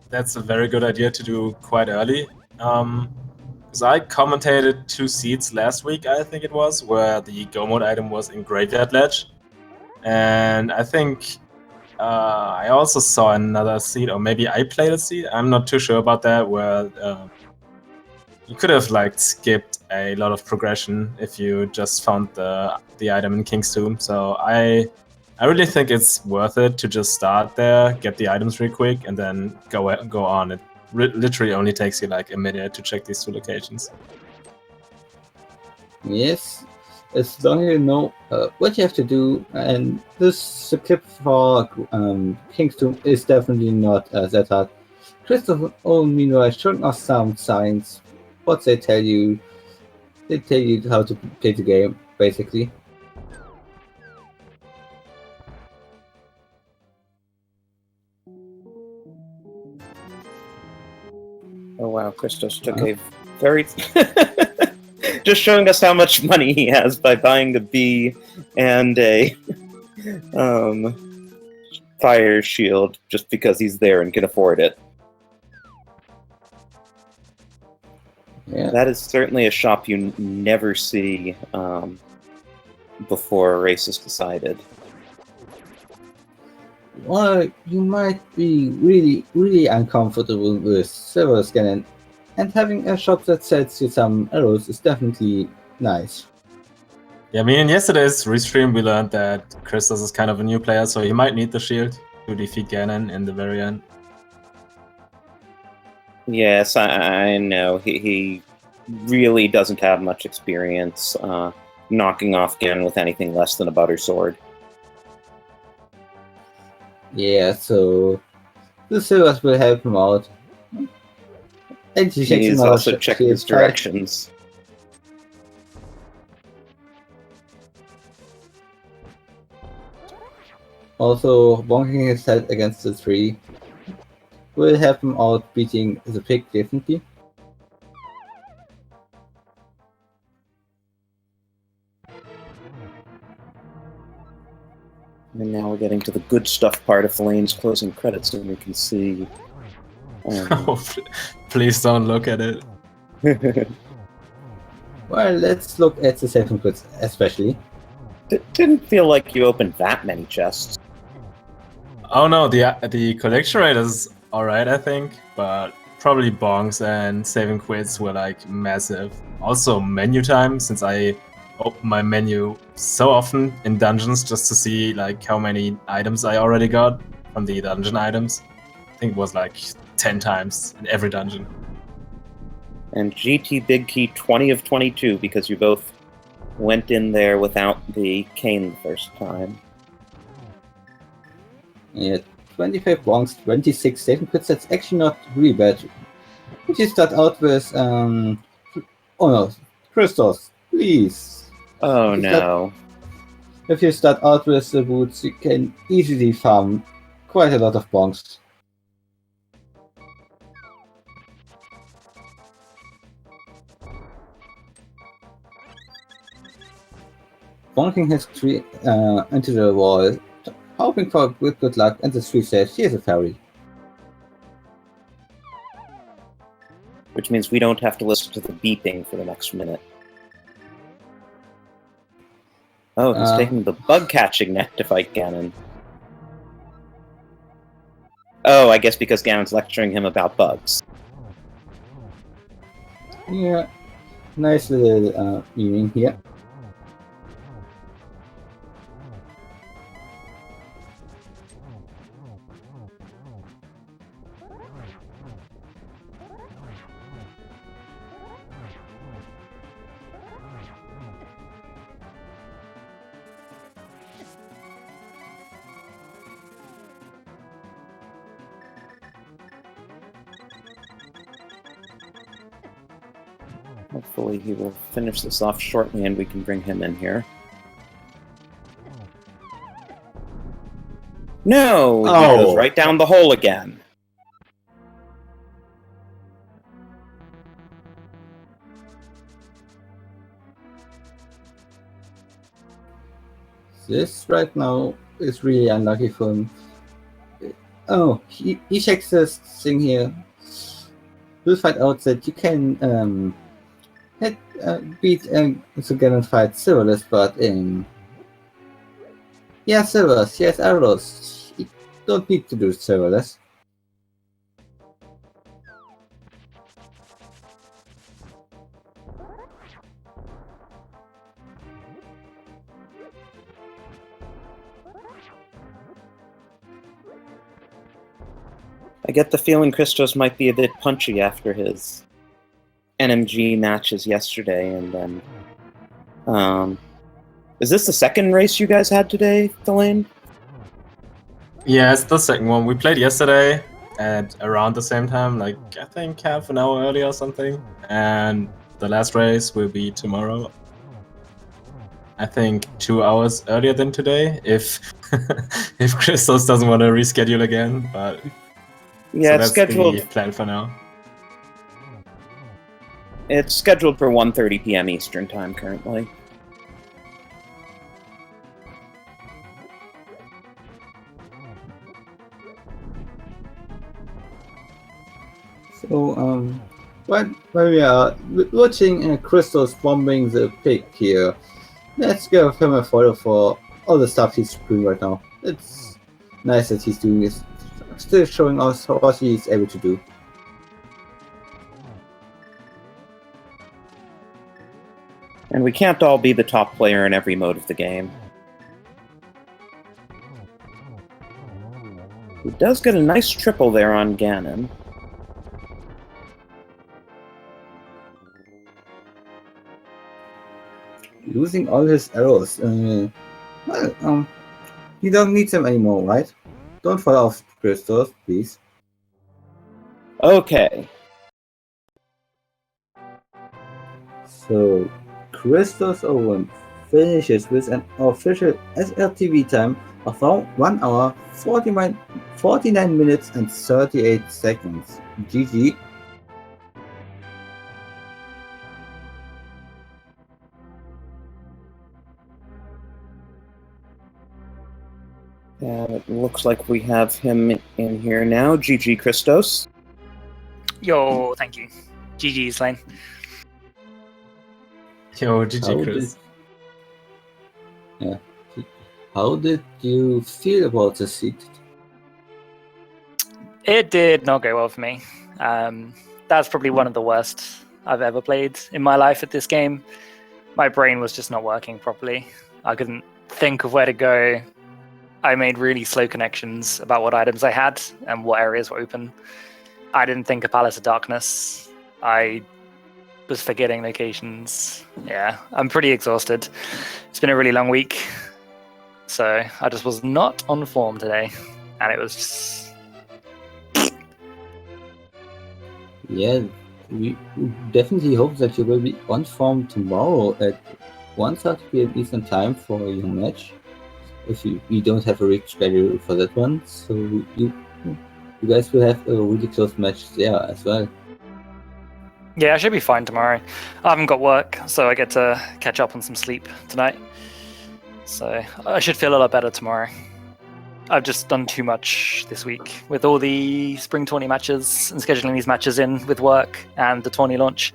that's a very good idea to do quite early. Because I commentated 2 seeds last week, I think it was, where the Go mode item was in Graveyard Ledge. And I think I also saw another seed, or maybe I played a seed, I'm not too sure about that, where you could have like skipped a lot of progression if you just found the item in King's Tomb. So I really think it's worth it to just start there, get the items real quick, and then go on. It literally only takes you like a minute to check these 2 locations. Yes, as long as you know what you have to do, and this clip for Kingston is definitely not that hard. ChristosOwen, meanwhile, showing us some signs. What they tell you how to play the game, basically. Oh wow, Christos took a very... just showing us how much money he has by buying a bee and a fire shield just because he's there and can afford it. Yeah. That is certainly a shop you never see before a race is decided. Well, you might be really, really uncomfortable with server scanning, and having a shop that sells you some arrows is definitely nice. Yeah, I mean, in yesterday's restream we learned that Christos is kind of a new player, so he might need the shield to defeat Ganon in the very end. Yes, I know. He really doesn't have much experience knocking off Ganon with anything less than a butter sword. Yeah, so the silvers will help him out. And he checks He's him out. also checking his directions. Also, bonking his head against the tree will help him out beating the pig, definitely. And now we're getting to the good stuff part of Thalane's closing credits, and we can see... Oh, please don't look at it. Well, let's look at the saving quits, especially. Didn't feel like you opened that many chests. Oh no, the collection rate is alright, I think, but probably bongs and saving quits were like massive. Also menu time, since I open my menu so often in dungeons just to see like how many items I already got from the dungeon items. I think it was like 10 times in every dungeon. And GT Big Key 20 of 22, because you both went in there without the cane the first time. Yeah, 25 bonks, 26 saving quits, that's actually not really bad. If you start out with, oh no, Christos, please. Oh no. If you start out with the boots, you can easily farm quite a lot of bonks. Bonking his tree into the wall, hoping for good luck, and the tree says, "Here's a fairy." Which means we don't have to listen to the beeping for the next minute. Oh, he's taking the bug-catching net to fight Ganon. Oh, I guess because Ganon's lecturing him about bugs. Yeah, nice little meaning here. Hopefully he will finish this off shortly and we can bring him in here. No! He goes right down the hole again. This right now is really unlucky for him. Oh, he checks this thing here. We'll find out that you can beat the Ganon fight Silverless, but yeah, Silverless, yes, arrows. You don't need to do Silverless. I get the feeling Christos might be a bit punchy after his NMG matches yesterday, and then... is this the second race you guys had today, Thalane? Yeah, it's the second one. We played yesterday at around the same time, like I think half an hour earlier or something. And the last race will be tomorrow. I think 2 hours earlier than today, if if Christos doesn't want to reschedule again. But yeah, so it's scheduled. The plan for now. It's scheduled for 1:30 p.m. Eastern time currently. So, while we are watching Christos bombing the pig here, let's give him a photo for all the stuff he's doing right now. It's nice that he's doing this, still showing us what he's able to do. And we can't all be the top player in every mode of the game. He does get a nice triple there on Ganon. Losing all his arrows. Well, you don't need them anymore, right? Don't fall off, Christos, please. Okay. So, ChristosOwen finishes with an official SLTV time of 1 hour, 49 minutes and 38 seconds. GG. And it looks like we have him in here now. GG Christos. Yo, thank you. GG's Lane. Yo, GG Chris. How did you feel about the seat? It did not go well for me. That's probably one of the worst I've ever played in my life at this game. My brain was just not working properly. I couldn't think of where to go. I made really slow connections about what items I had and what areas were open. I didn't think of Palace of Darkness. I was forgetting locations. Yeah, I'm pretty exhausted. It's been a really long week. So I just was not on form today. And it was just... Yeah, we definitely hope that you will be on form tomorrow at 1:30 p.m. Eastern Time for your match. If we don't have a rigged schedule for that one, so you guys will have a really close match there as well. Yeah, I should be fine tomorrow. I haven't got work, so I get to catch up on some sleep tonight. So I should feel a lot better tomorrow. I've just done too much this week with all the spring tourney matches and scheduling these matches in with work and the tourney launch.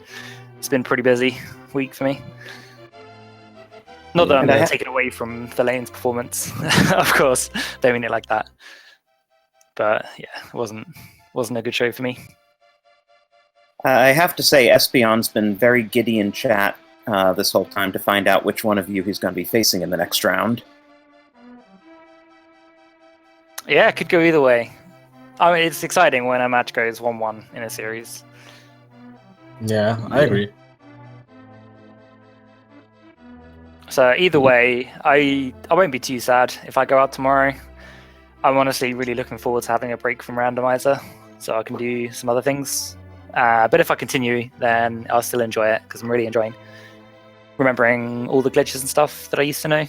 It's been a pretty busy week for me. Not that I'm going to take it away from Thalane's performance, of course. Don't mean it like that. But yeah, it wasn't a good show for me. I have to say, Espion's been very giddy in chat this whole time to find out which one of you he's going to be facing in the next round. Yeah, it could go either way. I mean, it's exciting when a match goes 1-1 in a series. Yeah, I agree. So either way, I won't be too sad if I go out tomorrow. I'm honestly really looking forward to having a break from Randomizer so I can do some other things. But if I continue, then I'll still enjoy it because I'm really enjoying remembering all the glitches and stuff that I used to know.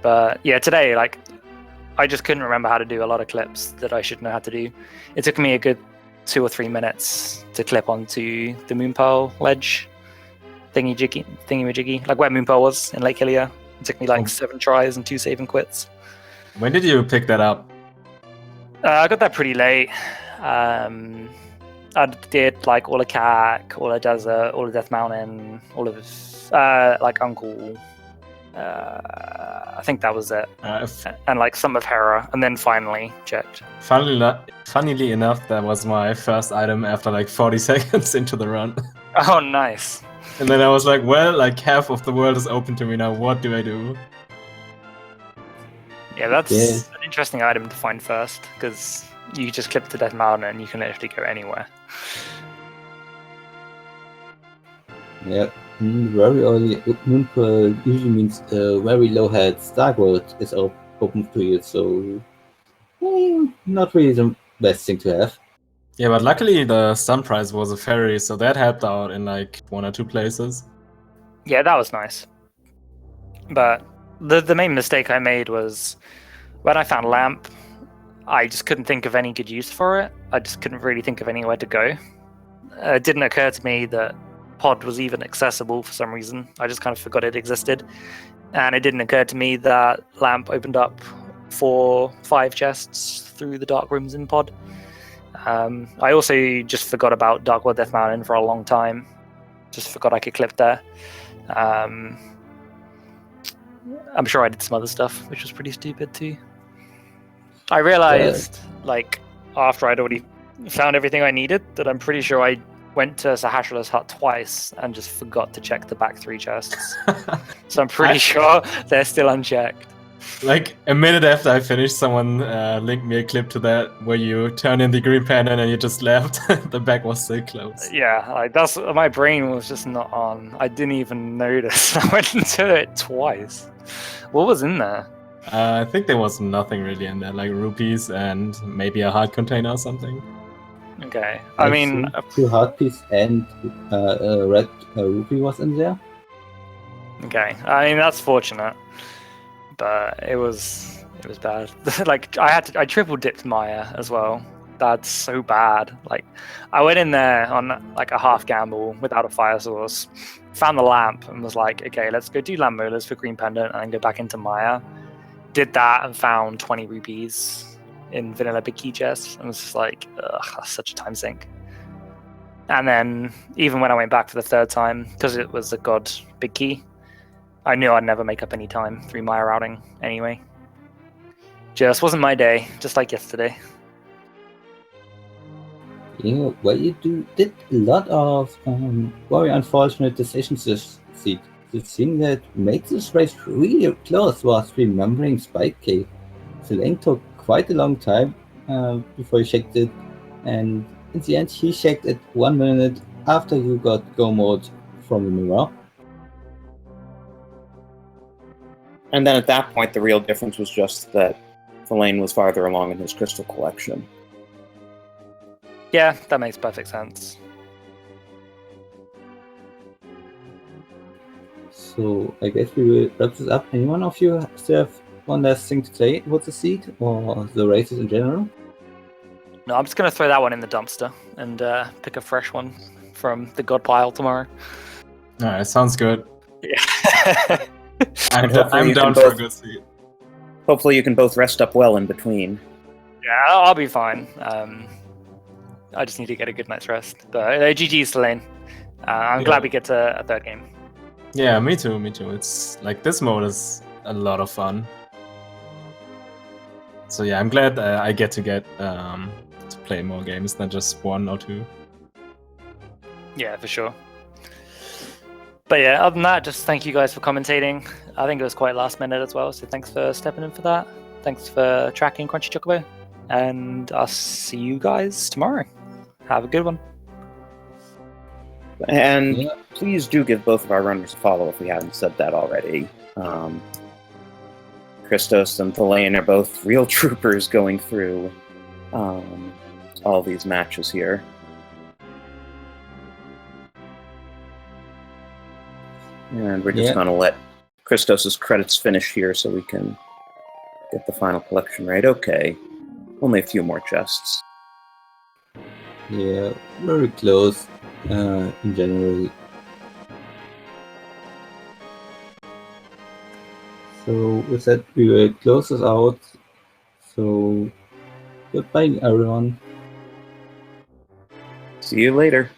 But yeah, today, like, I just couldn't remember how to do a lot of clips that I should know how to do. It took me a good 2 or 3 minutes to clip onto the Moonpearl ledge thingy-majiggy, like where Moonpearl was in Lake Hylia. It took me like 7 tries and 2 save and quits. When did you pick that up? I got that pretty late. I did like all of CAC, all of Desert, all of Death Mountain, all of like Uncle. I think that was it. And like some of Hera, and then finally checked. Funnily enough, that was my first item after like 40 seconds into the run. Oh, nice. And then I was like, well, like half of the world is open to me now. What do I do? Yeah, that's an interesting item to find first, because you just clip to Death Mountain and you can literally go anywhere. Yeah, very early Moonpearl usually means very low head Starworld is open to you, so not really the best thing to have. Yeah, but luckily the Sun Prize was a ferry, so that helped out in like 1 or 2 places. Yeah, that was nice. But the main mistake I made was when I found Lamp, I just couldn't think of any good use for it. I just couldn't really think of anywhere to go. It didn't occur to me that Pod was even accessible for some reason. I just kind of forgot it existed. And it didn't occur to me that Lamp opened up 4-5 chests through the dark rooms in Pod. I also just forgot about Darkworld Death Mountain for a long time. Just forgot I could clip there. I'm sure I did some other stuff, which was pretty stupid too. I realized, like, after I'd already found everything I needed, that I'm pretty sure I went to Sahasrah's hut twice and just forgot to check the back 3 chests. So I'm pretty sure they're still unchecked. Like a minute after I finished, someone linked me a clip to that where you turn in the green pendant and you just left. The back was still closed. Yeah, like that's my brain was just not on. I didn't even notice. I went into it twice. What was in there? I think there was nothing really in there, like rupees and maybe a heart container or something. Okay, I mean, 2 heart piece and a red rupee was in there. Okay, I mean that's fortunate, but it was bad. Like I triple dipped Maya as well. That's so bad. Like I went in there on like a half gamble without a fire source, found the lamp and was like, okay, let's go do lamp molars for green pendant and then go back into Maya. Did that and found 20 rupees in vanilla big key chest and was just like, ugh, that's such a time sink. And then even when I went back for the 3rd time, because it was a god big key, I knew I'd never make up any time through my routing anyway. Just wasn't my day, just like yesterday. Yeah, well, you did a lot of very unfortunate decisions this seed. The thing that made this race really close was remembering Spike Cave. Thalane took quite a long time before he checked it, and in the end he checked it 1 minute after you got go mode from the mirror. And then at that point, the real difference was just that Thalane was farther along in his crystal collection. Yeah, that makes perfect sense. So I guess we will wrap this up. Anyone of you still have one last thing to say about the seed or the races in general? No, I'm just going to throw that one in the dumpster and pick a fresh one from the God pile tomorrow. Alright, sounds good. Yeah. I'm hopefully you down can for a both- good seat. Hopefully you can both rest up well in between. Yeah, I'll be fine. I just need to get a good night's rest. But GG's Thalane. I'm glad we get to a third game. Yeah, me too. It's like this mode is a lot of fun. So yeah, I'm glad I get to play more games than just 1 or 2. Yeah, for sure. But yeah, other than that, just thank you guys for commentating. I think it was quite last minute as well, so thanks for stepping in for that. Thanks for tracking Crunchy Chocobo. And I'll see you guys tomorrow. Have a good one. And Yeah. please do give both of our runners a follow if we haven't said that already. Christos and Thalane are both real troopers going through all these matches here. And we're just going to let Christos' credits finish here so we can get the final collection right. Okay. Only a few more chests. Yeah, very close in general. So with that, we will close this out. So goodbye, everyone. See you later.